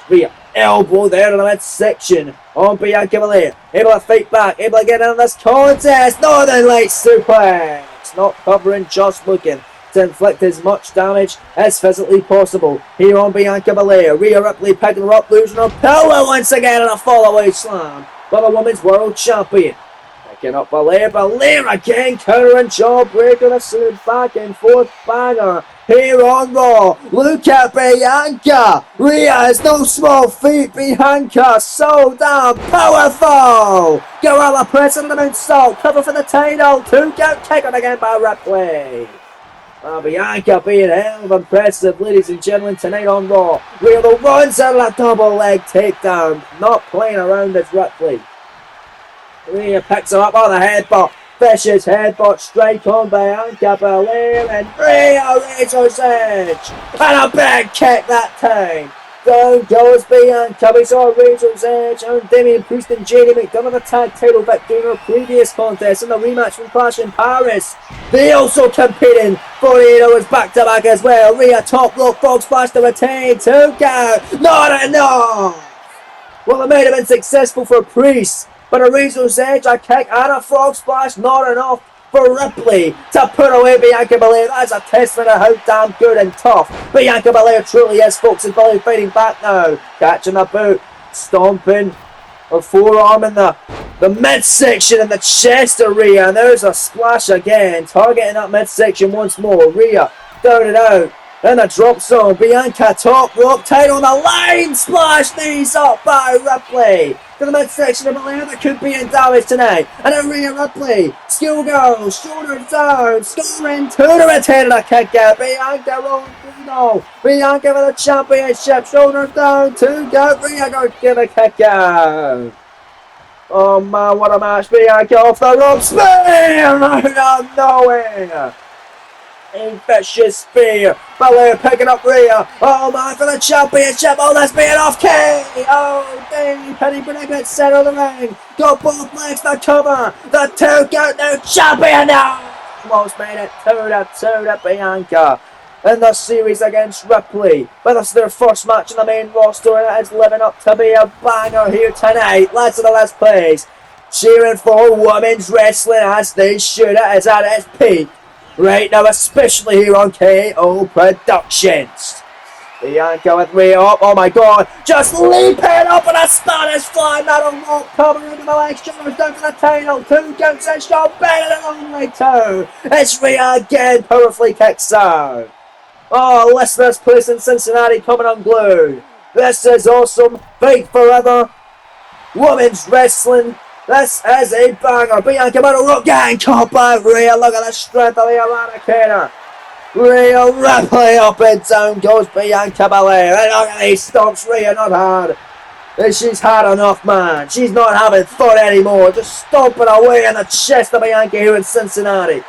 Rhea elbow there in the midsection on Bianca Belair. Able to fight back. Able to get into this contest. Northern Lights suplex. Not covering, just looking to inflict as much damage as physically possible here on Bianca Belair. Rhea Ripley picking her up, losing her power once again in a fall-away slam by the Women's World Champion. Picking up Belair again, countering jawbreaker. This is back and forth banger here on Raw. Look at Bianca. Rhea has no small feat. Bianca so damn powerful. Gorilla press into the moonsault. Cover for the title. 2 count kick on again by Ripley. Bianca being hell of impressive, ladies and gentlemen, tonight on Raw. Rhea though runs out of a double leg takedown. Not playing around as Ripley. Rhea picks her up on the headbutt. Vicious headbutt strike on Bianca Belair, and Rhea Razor's Edge. And a big kick that time. Down goes Bianca. We saw Razor's Edge and Damian Priest and JD McDonough the tag title victory in her previous contest in the rematch from Clash in Paris. They also competing 48 hours back to back as well. Rhea top rope frog splash to retain. 2 count. Not enough. Well, it might have been successful for Priest, but a Razor's Edge, a kick and a frog splash, not enough for Ripley to put away Bianca Belair. That's a testament of how damn good and tough Bianca Belair truly is, folks. And Belair fighting back now. Catching the boot, stomping her forearm in the midsection and the chest of Rhea. And there's a splash again, targeting that midsection once more. Rhea down and out. In the drop zone, Bianca top rope, title on the line, splash, knees up by Ripley. to the midsection of Belair that could be in damage tonight. And a Rhea Ripley, skill goes, shoulders down, scoring to the retainer kick out. Bianca rolling through though. Bianca for the championship, shoulders down, 2 count. Rhea going to give a kick out. Oh man, what a match. Bianca off the rope, spear out of nowhere. A vicious spear. Belair picking up Rhea. Oh man, for the championship. Oh, that's being off key. Oh, dang. Penny predicament center of the ring. Got both legs to cover. The 2 count, new champion now. Almost made it 2-2 to Bianca in the series against Ripley. But this is their first match in the main roster, and it is living up to be a banger here tonight. Let's the last place. Cheering for women's wrestling as they should. It is at its peak right now, especially here on KO Productions. Bianca with Rhea up, oh my god, just leaping up on a Spanish fly metal rope, covering into the legs, shoulders down for the title, 2 counts and Shawn Bennett along the way too. It's Rhea again, powerfully kicks out. Oh, listeners, place in Cincinnati coming unglued. This is awesome, fight forever, women's wrestling. This is a banger. Bianca Metal Rope gang caught by Rhea. Look at the strength of the eradicator. Rhea Ripley up and down goes Bianca Belair. And look at these stomps. Rhea not hard. She's had enough, man. She's not having fun anymore. Just stomping away in the chest of Bianca here in Cincinnati.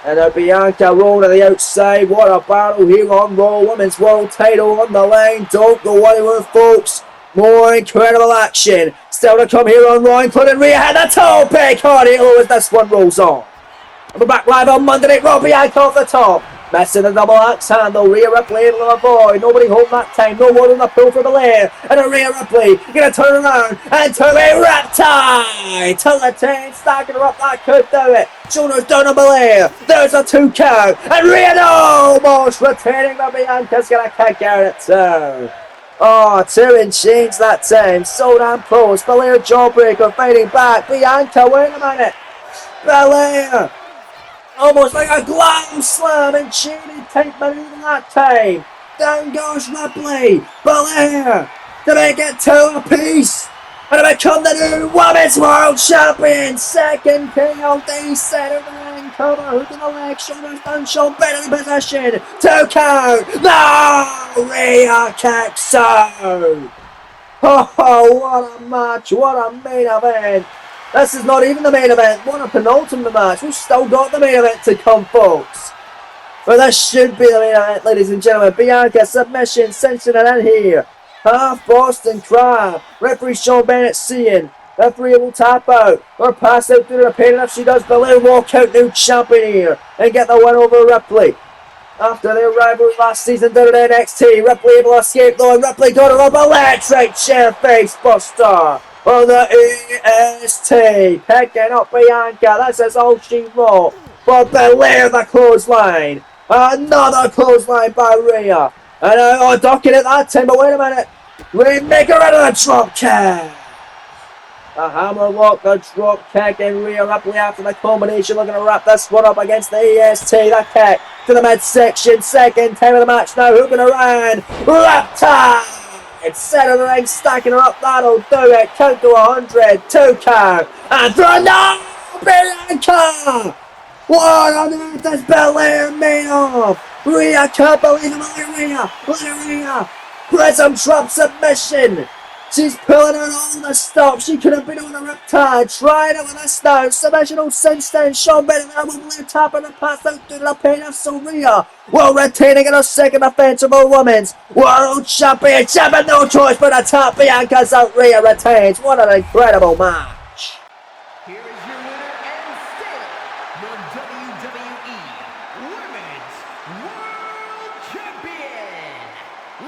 And Bianca rolling to the outside. What a battle here on Raw. Women's World title on the line. Don't go anywhere, folks. More incredible action still to come here on Raw, including Rhea had the toe pick. Cardio as this one rolls on. We're back live on Monday Night Raw. Bianca off the top. Messing the double axe handle. Rhea Ripley able to avoid. Nobody holding that time. No more than the pull for Belair. And a Rhea Ripley going to turn around and to a Riptide. To the 10. Stacking her up. That could do it. Shoulders down on Belair. There's a 2 count. And Rhea almost retaining, but Bianca's going to kick out at 2. Oh, 2 and change that time. So damn close. Belair jawbreaker fighting back. Bianca, wait a minute. Belair. Almost like a glove slam and cheating type maneuver that time. Down goes Ripley. Belair to make it 2 apiece. And to become the new Women's World Champion. Second KLD center the ring cover. Hook in the leg. Shoulders down. Shawn Bennett in position. 2 count. No! Rhea kicks out. Oh, what a match. What a main event. This is not even the main event. What a penultimate match. We've still got the main event to come, folks. But this should be the main event, ladies and gentlemen. Bianca submission, cinching it in here. Half Boston Crab. Referee Shawn Bennett seeing. Referee will tap out or pass out through the pain. And if she does, Belair walk out new champion here and get the win over Ripley. After their rivalry last season down at NXT, Ripley able to escape though, and Ripley got her up electric chair face buster on the EST. Picking up Bianca. This is all she wrote. But Belair the clothesline. Another clothesline by Rhea. And ducking it that time, but wait a minute. We make her out of the drop kick. A hammerlock, the drop kick, and Rhea Ripley after the combination looking to wrap this one up against the EST. The kick to the midsection. Second time of the match now. Hooking around. Riptide. Center of the ring, stacking her up. That'll do it. Count to 100. 2 count. And through. No! Bianca! What on earth is Belair made of? Rhea can't believe it. Look at Rhea. Prism trap submission. She's pulling out all the stops. She could have been on a Riptide. Tried it with a stone. Submissional since then. Shawn Bennett there with Belair tapping the pass out through the pain of Rhea. Well, retaining in her second offense of a women's world championship. And no choice but a tap. Bianca's out. Rhea retains. What an incredible match. Here is your winner and still your WWE Women's World Champion,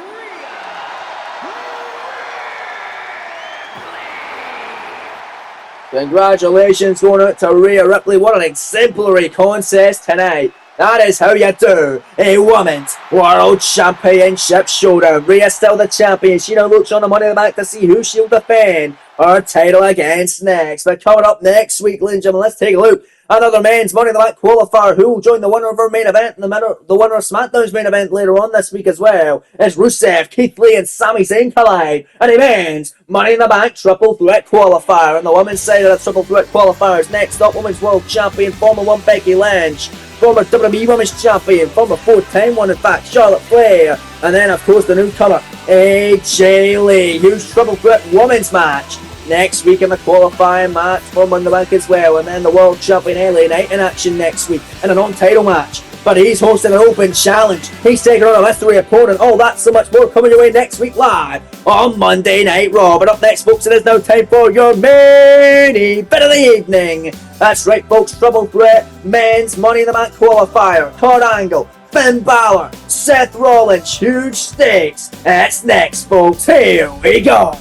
Rhea Ripley. Congratulations going out to Rhea Ripley. What an exemplary contest tonight. That is how you do a Women's World Championship showdown. Rhea's still the champion. She now looks on the Money in the Bank to see who she'll defend our title against next. But coming up next week, ladies and gentlemen, let's take a look at another men's Money in the Bank qualifier who will join the winner of our main event and the winner of SmackDown's main event later on this week as well. It's Rusev, Keith Lee, and Sami Zayn collide and a men's Money in the Bank triple threat qualifier. On the women's side of the triple threat qualifiers, next up, Women's World Champion, Formula 1 Becky Lynch, former WWE Women's Champion, former 4-time one in fact, Charlotte Flair, and then of course the newcomer, AJ Lee. Huge triple threat women's match next week in the qualifying match for Money in the Bank as well, and then the World Champion LA Knight in action next week in a non-title match. But he's hosting an open challenge. He's taking on a mystery opponent. All that so much more coming your way next week live on Monday Night Raw. But up next, folks, it is now time for your main event of the evening. That's right, folks, triple threat men's Money in the Bank qualifier. Kurt Angle, Finn Balor, Seth Rollins, huge stakes. That's next, folks. Here we go.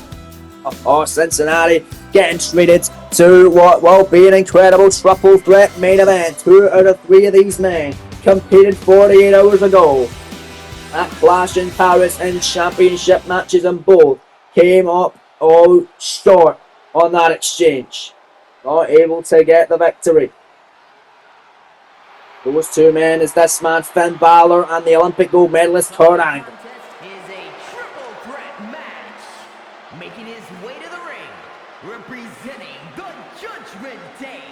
Oh, Cincinnati getting treated to what will be an incredible triple threat main event. 2 out of 3 of these men competed 48 hours ago at Clash in Paris in championship matches, and both came up all short on that exchange. Not able to get the victory. Those 2 men is this man Finn Balor and the Olympic gold medalist Kurt Angle. Is a triple threat match. Making his way to the ring, representing the Judgment Day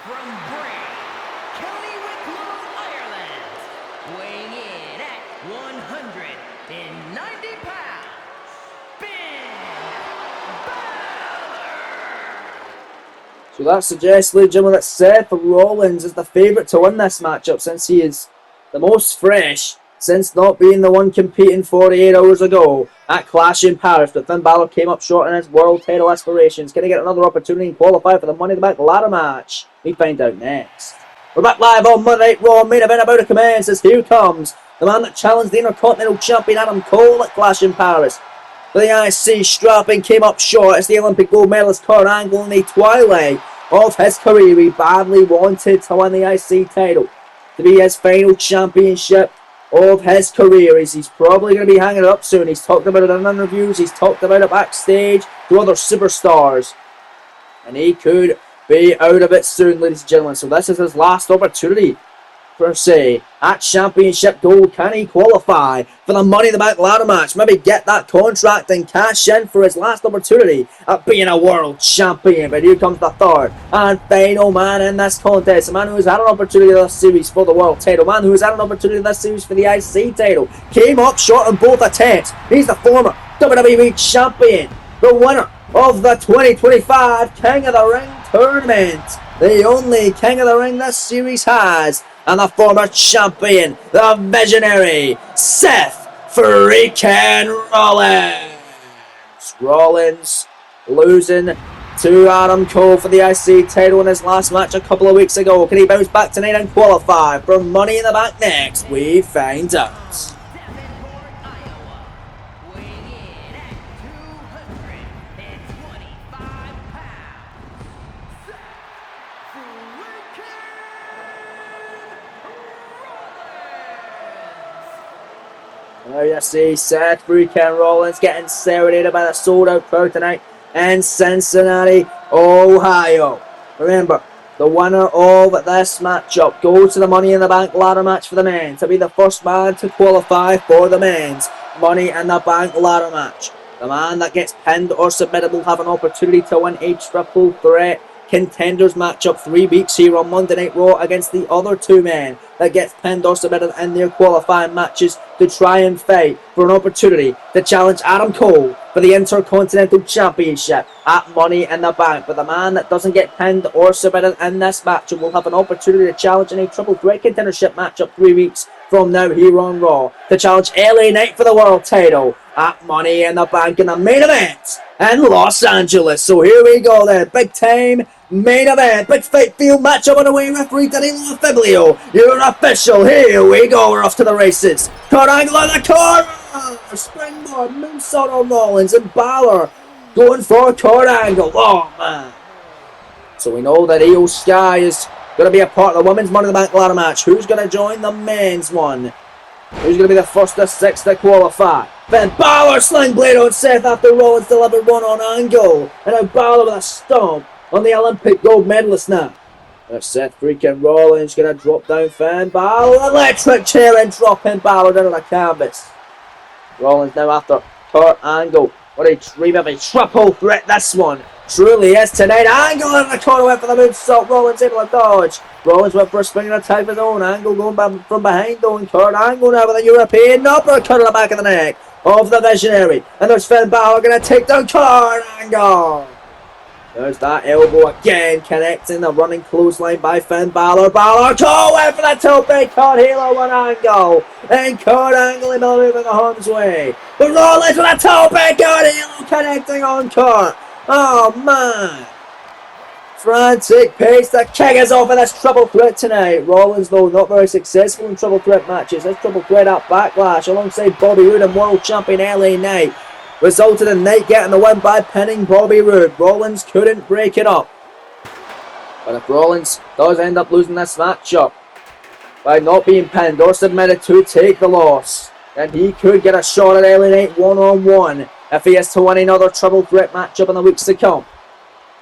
from Bray, County Wicklow, Ireland, weighing in at 190 pounds, Finn Balor. So that suggests, ladies and gentlemen, that Seth Rollins is the favourite to win this matchup, since he is the most fresh since not being the one competing 48 hours ago at Clash in Paris. But Finn Balor came up short in his world title aspirations. Can he get another opportunity and qualify for the Money in the Bank ladder match? We find out next. We're back live on Monday Night Raw. Main event about to commence as here comes the man that challenged the Intercontinental Champion Adam Cole at Clash in Paris. For the IC strapping came up short as the Olympic gold medalist Kurt Angle in the twilight of his career. He badly wanted to win the IC title to be his final championship of his career. He's probably going to be hanging it up soon. He's talked about it in interviews. He's talked about it backstage to other superstars. And he could be out of it soon, ladies and gentlemen. So this is his last opportunity, per se, at Championship Gold. Can he qualify for the Money in the Bank ladder match? Maybe get that contract and cash in for his last opportunity at being a world champion. But here comes the third and final man in this contest. A man who has had an opportunity in this series for the world title. A man who has had an opportunity in this series for the IC title. Came up short on both attempts. He's the former WWE champion. The winner of the 2025 King of the Ring tournament. The only King of the Ring this series has. And the former champion, the visionary, Seth freaking Rollins. Rollins losing to Adam Cole for the IC title in his last match a couple of weeks ago. Can he bounce back tonight and qualify for Money in the Bank next? We find out. There you see Seth freaking Rollins getting serenaded by the sold-out crowd tonight in Cincinnati, Ohio. Remember, the winner of this matchup goes to the Money in the Bank ladder match for the men to be the first man to qualify for the men's Money in the Bank ladder match. The man that gets pinned or submitted will have an opportunity to win a triple threat contenders matchup 3 weeks here on Monday Night Raw against the other 2 men that gets pinned or submitted in their qualifying matches to try and fight for an opportunity to challenge Adam Cole for the Intercontinental Championship at Money in the Bank. But the man that doesn't get pinned or submitted in this matchup will have an opportunity to challenge in a triple threat contendership matchup 3 weeks from now here on Raw to challenge LA Knight for the world title at Money in the Bank in the main event in Los Angeles. So here we go then, big time main event, big fight field matchup on the way. Referee Danilo Fiblio, you're official. Here we go, we're off to the races. Kurt Angle on the corner, springboard moonsault on Rollins, and Balor going for Kurt Angle. Oh man. So we know that Io Sky is going to be a part of the women's Money in the Bank ladder match. Who's going to join the men's one? Who's going to be the first of 6 to qualify Finn Balor sling blade on Seth after Rollins delivered one on Angle. And now Balor with a stomp on the Olympic gold medalist now. There's Seth freaking Rollins gonna drop down Finn Balor. Electric chair and dropping Balor down on the canvas. Rollins now after Kurt Angle. What a dream of a triple threat this one truly is tonight. Angle in the corner went for the moonsault. Rollins able to dodge. Rollins went for a spinning attack of his own. Angle going from behind though. And Kurt Angle now with a European uppercut in the back of the neck of the Visionary. And there's Finn Balor going to take down Kurt Angle. There's that elbow again, connecting the running clothesline by Finn Balor. Balor went for the tope, caught Halo on Angle. And Kurt Angle in the move in the harm's way. But Rollins with a tope, got Halo connecting on Kurt. Oh man. Frantic pace, the kick is off in this triple threat tonight. Rollins though not very successful in triple threat matches. This triple threat at Backlash alongside Bobby Roode and World Champion LA Knight resulted in Knight getting the win by pinning Bobby Roode. Rollins couldn't break it up. But if Rollins does end up losing this matchup by not being pinned or submitted to take the loss, then he could get a shot at LA Knight one-on-one if he is to win another triple threat matchup in the weeks to come.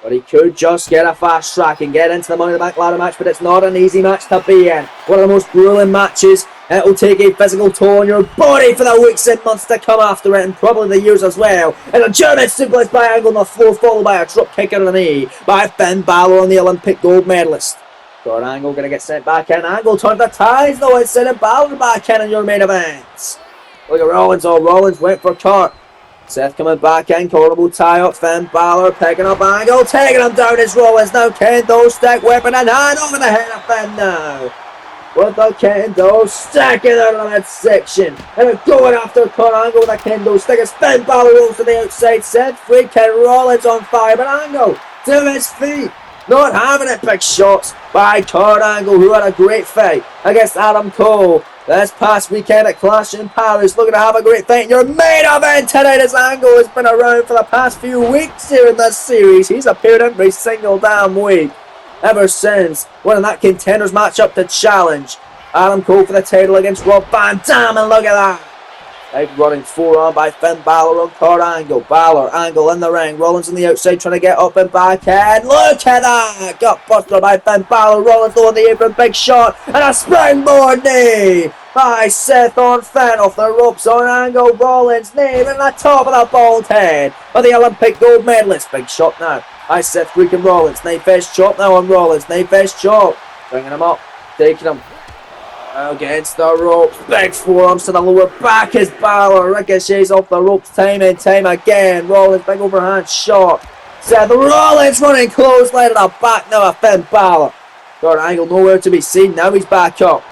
But he could just get a fast track and get into the Money in the Bank ladder match, but it's not an easy match to be in. One of the most grueling matches. It will take a physical toll on your body for the weeks and months to come after it, and probably the years as well. And a German suplex by Angle on the floor, followed by a drop kick on the knee by Finn Balor on the Olympic gold medalist. Kurt Angle going to get sent back in. Angle turned the ties though, and sending Balor back in your main events. Look at Rollins. Oh, Rollins went for Kurt. Seth coming back in, horrible tie up. Finn Balor picking up Angle, taking him down as Rollins now. Kendo stick, weapon in hand, over the head of Finn now. With the kendo stick in the midsection. And they're going after Kurt Angle with a kendo stick as Finn Balor rolls to the outside. Seth freaking Rollins on fire, but Angle to his feet. Not having it. Big shots by Kurt Angle, who had a great fight against Adam Cole this past weekend at Clash in Paris. Looking to have a great fight in your main event tonight, as Angle has been around for the past few weeks here in this series. He's appeared every single damn week ever since winning that contenders matchup to challenge Adam Cole for the title against Rob Van Dam. And look at that. Big running forearm by Finn Balor on Kurt Angle. Balor, Angle in the ring. Rollins on the outside trying to get up and back in. Look at that. Gut buster by Finn Balor. Rollins though on the apron. Big shot. And a springboard knee by Seth on Finn. Off the ropes on Angle. Rollins knee in the top of the bald head of the Olympic gold medalist. Big shot now by Seth freaking Rollins. Knife edge chop now on Rollins. Knife edge chop. Bringing him up. Taking him against the ropes. Big forearms to the lower back as Balor ricochets off the ropes time and time again. Rollins big overhand shot. Seth Rollins running close, line at the back now of Finn Balor. Kurt Angle nowhere to be seen. Now he's back up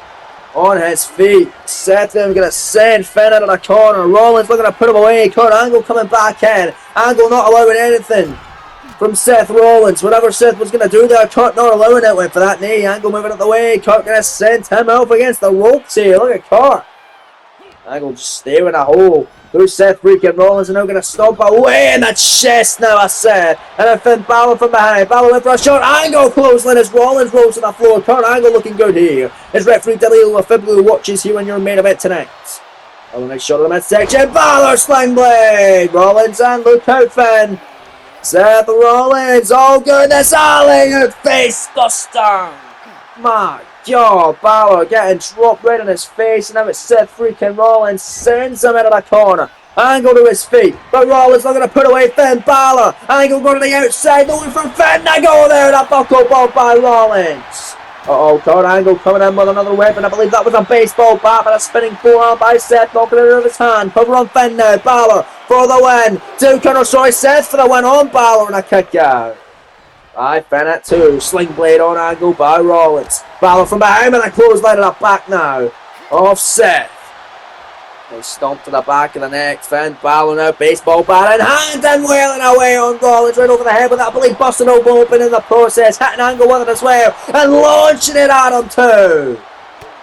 on his feet. Seth then going to send Finn out of the corner. Rollins looking to put him away. Kurt Angle coming back in. Angle not allowing anything from Seth Rollins. Whatever Seth was going to do there, Kurt not allowing it. Went for that knee. Angle moving out the way. Kurt going to send him out against the ropes here. Look at Kurt. Angle just staring a hole through Seth freaking Rollins, and now going to stomp away in the chest now of Seth. And then Finn Balor from behind. Balor went for a shot. Angle clothesline as Rollins rolls to the floor. Kurt Angle looking good here. His referee Dalilo Fiblu watches here in your main event tonight. Oh, nice shot of the midsection. Balor sling blade. Rollins and look out Finn. Seth Rollins, oh goodness, all face buster. My God, Balor getting dropped right in his face, and now it's Seth freaking Rollins, sends him into the corner. Angle to his feet, but Rollins not going to put away Finn Balor. Angle going to the outside, going from Finn to go there, and a buckle bomb by Rollins. Uh-oh, Kurt Angle coming in with another weapon. I believe that was a baseball bat, but a spinning forearm by Seth, knocking it out of his hand. Cover on Finn now. Balor for the win. Seth for the win on Balor, and a kick out. By Finn at 2. Sling blade on Angle by Rollins. Balor from behind, and a clothesline at the back now of Seth. They stomp to the back of the neck. Finn Balor now, baseball bat in hand and wailing away on Rollins right over the head with that, I believe, busting elbow open in the process. Hitting Angle with it as well and launching it at him too.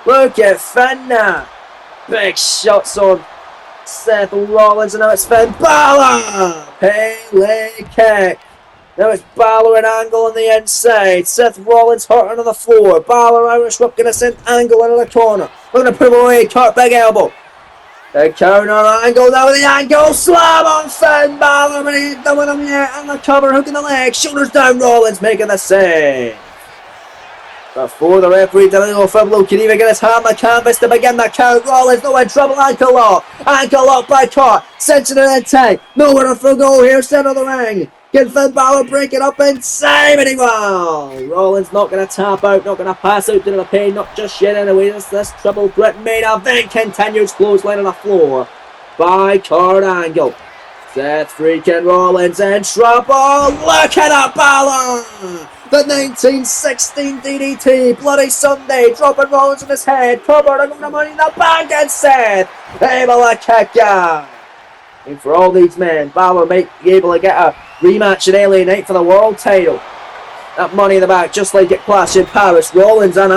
Look at Finn now. Big shots on Seth Rollins, and now it's Finn Balor. Pele kick. Now it's Balor and Angle on the inside. Seth Rollins hurt on the floor. Balor Irish whip going to send Angle into the corner. We're going to put him away. Kurt big elbow. The counter angle, now with the angle slam on Finn Balor, but he ain't done with him yet. And the cover, hook in the leg, shoulders down, Rollins making the save. Before the referee Danilo Fiblo can even get his hand on the canvas to begin the count, Rollins no in trouble, ankle lock by Cott, cinching it in tight, nowhere to go here, center of the ring. Can Finn Balor break it up inside, and he will. Rollins not going to tap out, not going to pass out to the pain, not just yet anyway. This triple threat main event continues, clothesline on the floor by Kurt Angle. Seth freaking Rollins in trouble. Look at that Balor! The 1916 DDT, Bloody Sunday, dropping Rollins on his head, covered and going to Money in the Bank, and Seth able to kick out. And for all these men, Balor might be able to get a rematch in LA Knight for the world title. That Money in the Bank, just like it Clash in Paris. Rollins and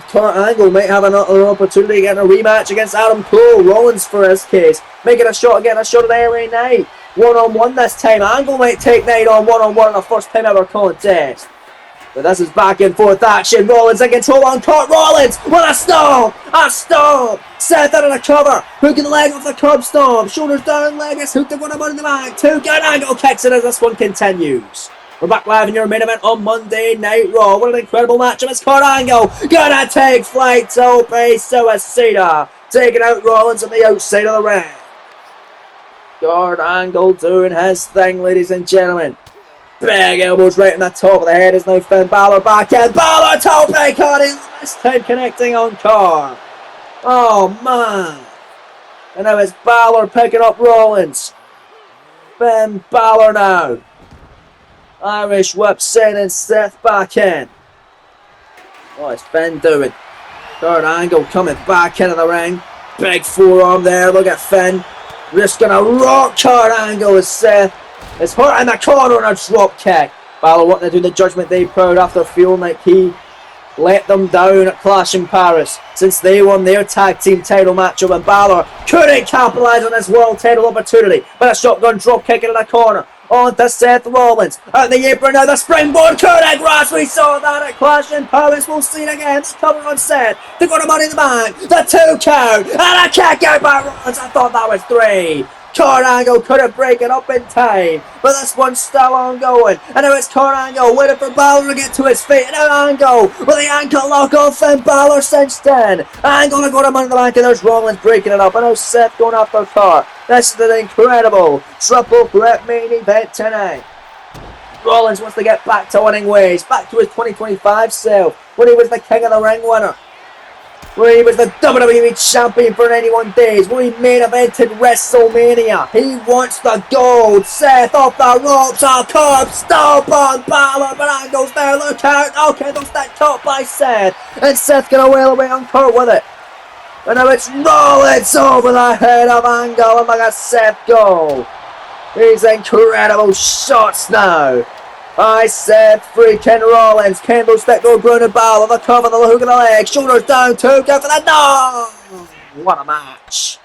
Kurt Angle might have another opportunity to get a rematch against Adam Cole. Rollins, for his case, making a shot at LA Knight. One-on-one this time. Angle might take Knight on one-on-one in the first time ever contest. But this is back and forth action. Rollins in control on Kurt. Rollins with a stomp! A stomp! Seth out of the cover. Hooking the leg off the curb stomp. Shoulders down, leg is hooked to one in the Bank. 2 count. Angle kicks it as this one continues. We're back live in your main event on Monday Night Raw. What an incredible matchup. It's Kurt Angle gonna take flight to base Suicida. Taking out Rollins on the outside of the ring. Kurt Angle doing his thing, ladies and gentlemen. Big elbows right in the top of the head as now Finn Balor back in. Balor tope Cody this time connecting on Kurt. Oh man. And now it's Balor picking up Rollins. Finn Balor now. Irish whip sending Seth back in. What's Finn doing? Kurt Angle coming back into the ring. Big forearm there. Look at Finn. Just gonna rock Kurt Angle as Seth is hurt in the corner on a drop kick. Balor wanting to do the Judgment Day proud after feeling like he let them down at Clash in Paris since they won their tag team title matchup, and Balor couldn't capitalise on his world title opportunity. But a shotgun drop kick into the corner. On to Seth Rollins. Out the apron now, the springboard coup de grace. We saw that at Clash in Paris. We'll see it again. It's cover on Seth. They're going to Money in the Bank. The 2 count. And a kick out by Rollins. I thought that was 3. Kurt Angle couldn't break it up in time, but this one's still ongoing. And now it's Kurt Angle waiting for Balor to get to his feet. And now Angle with the ankle lock on Finn Balor cinched in. Angle to go to Money in the Bank, and there's Rollins breaking it up. And now Seth going after Kurt. This is an incredible triple threat main event tonight. Rollins wants to get back to winning ways, back to his 2025 self, when he was the King of the Ring winner, where he was the WWE champion for 91 days, where he main evented WrestleMania. He wants the gold. Seth off the ropes, a curb stomp on Balor, but Angle's there, look out. Okay, they'll stack top by Seth, and Seth gonna wail away on Kurt with it. And now it's Rollins over the head of Angle, and look at Seth go. These incredible shots now. I said freaking Rollins. Candlestick go grounded Balor. The cover, the hook of the leg. Shoulders down. 2 go for the no. What a match.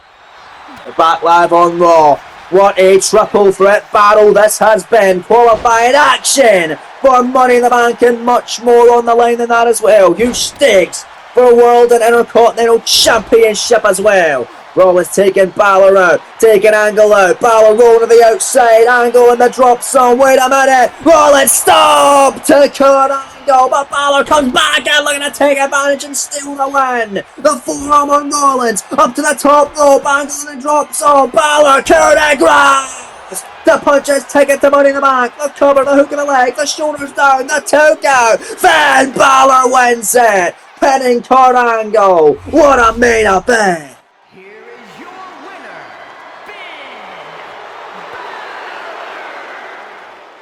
We're back live on Raw. What a triple threat battle this has been. Qualifying action for Money in the Bank and much more on the line than that as well. Huge stakes for World and Intercontinental Championship as well. Rollins taking Balor out, taking Angle out. Balor rolling to the outside. Angle in the drop zone. Wait a minute. Rollins stop to Kurt Angle, but Balor comes back and looking to take advantage and steal the win. The forearm on Rollins up to the top rope. Angle in the drop zone. Balor, Kurt Angle. The punches take it to Money in the Bank. The cover, the hook of the leg, the shoulders down, the 2 count. Finn Balor wins it, pinning Kurt Angle. What a main event.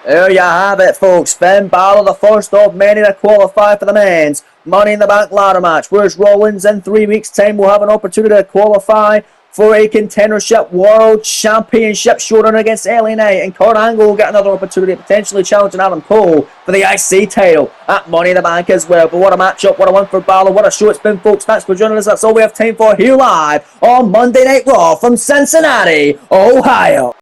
There you have it, folks. Finn Balor, the first of many to qualify for the men's Money in the Bank ladder match. Whereas Rollins in 3 weeks' time will have an opportunity to qualify for a contendership world championship showdown against LA Knight. And Kurt Angle will get another opportunity to potentially challenging Adam Cole for the IC title at Money in the Bank as well. But what a matchup, what a win for Balor, what a show it's been, folks. Thanks for joining us. That's all we have time for here live on Monday Night Raw from Cincinnati, Ohio.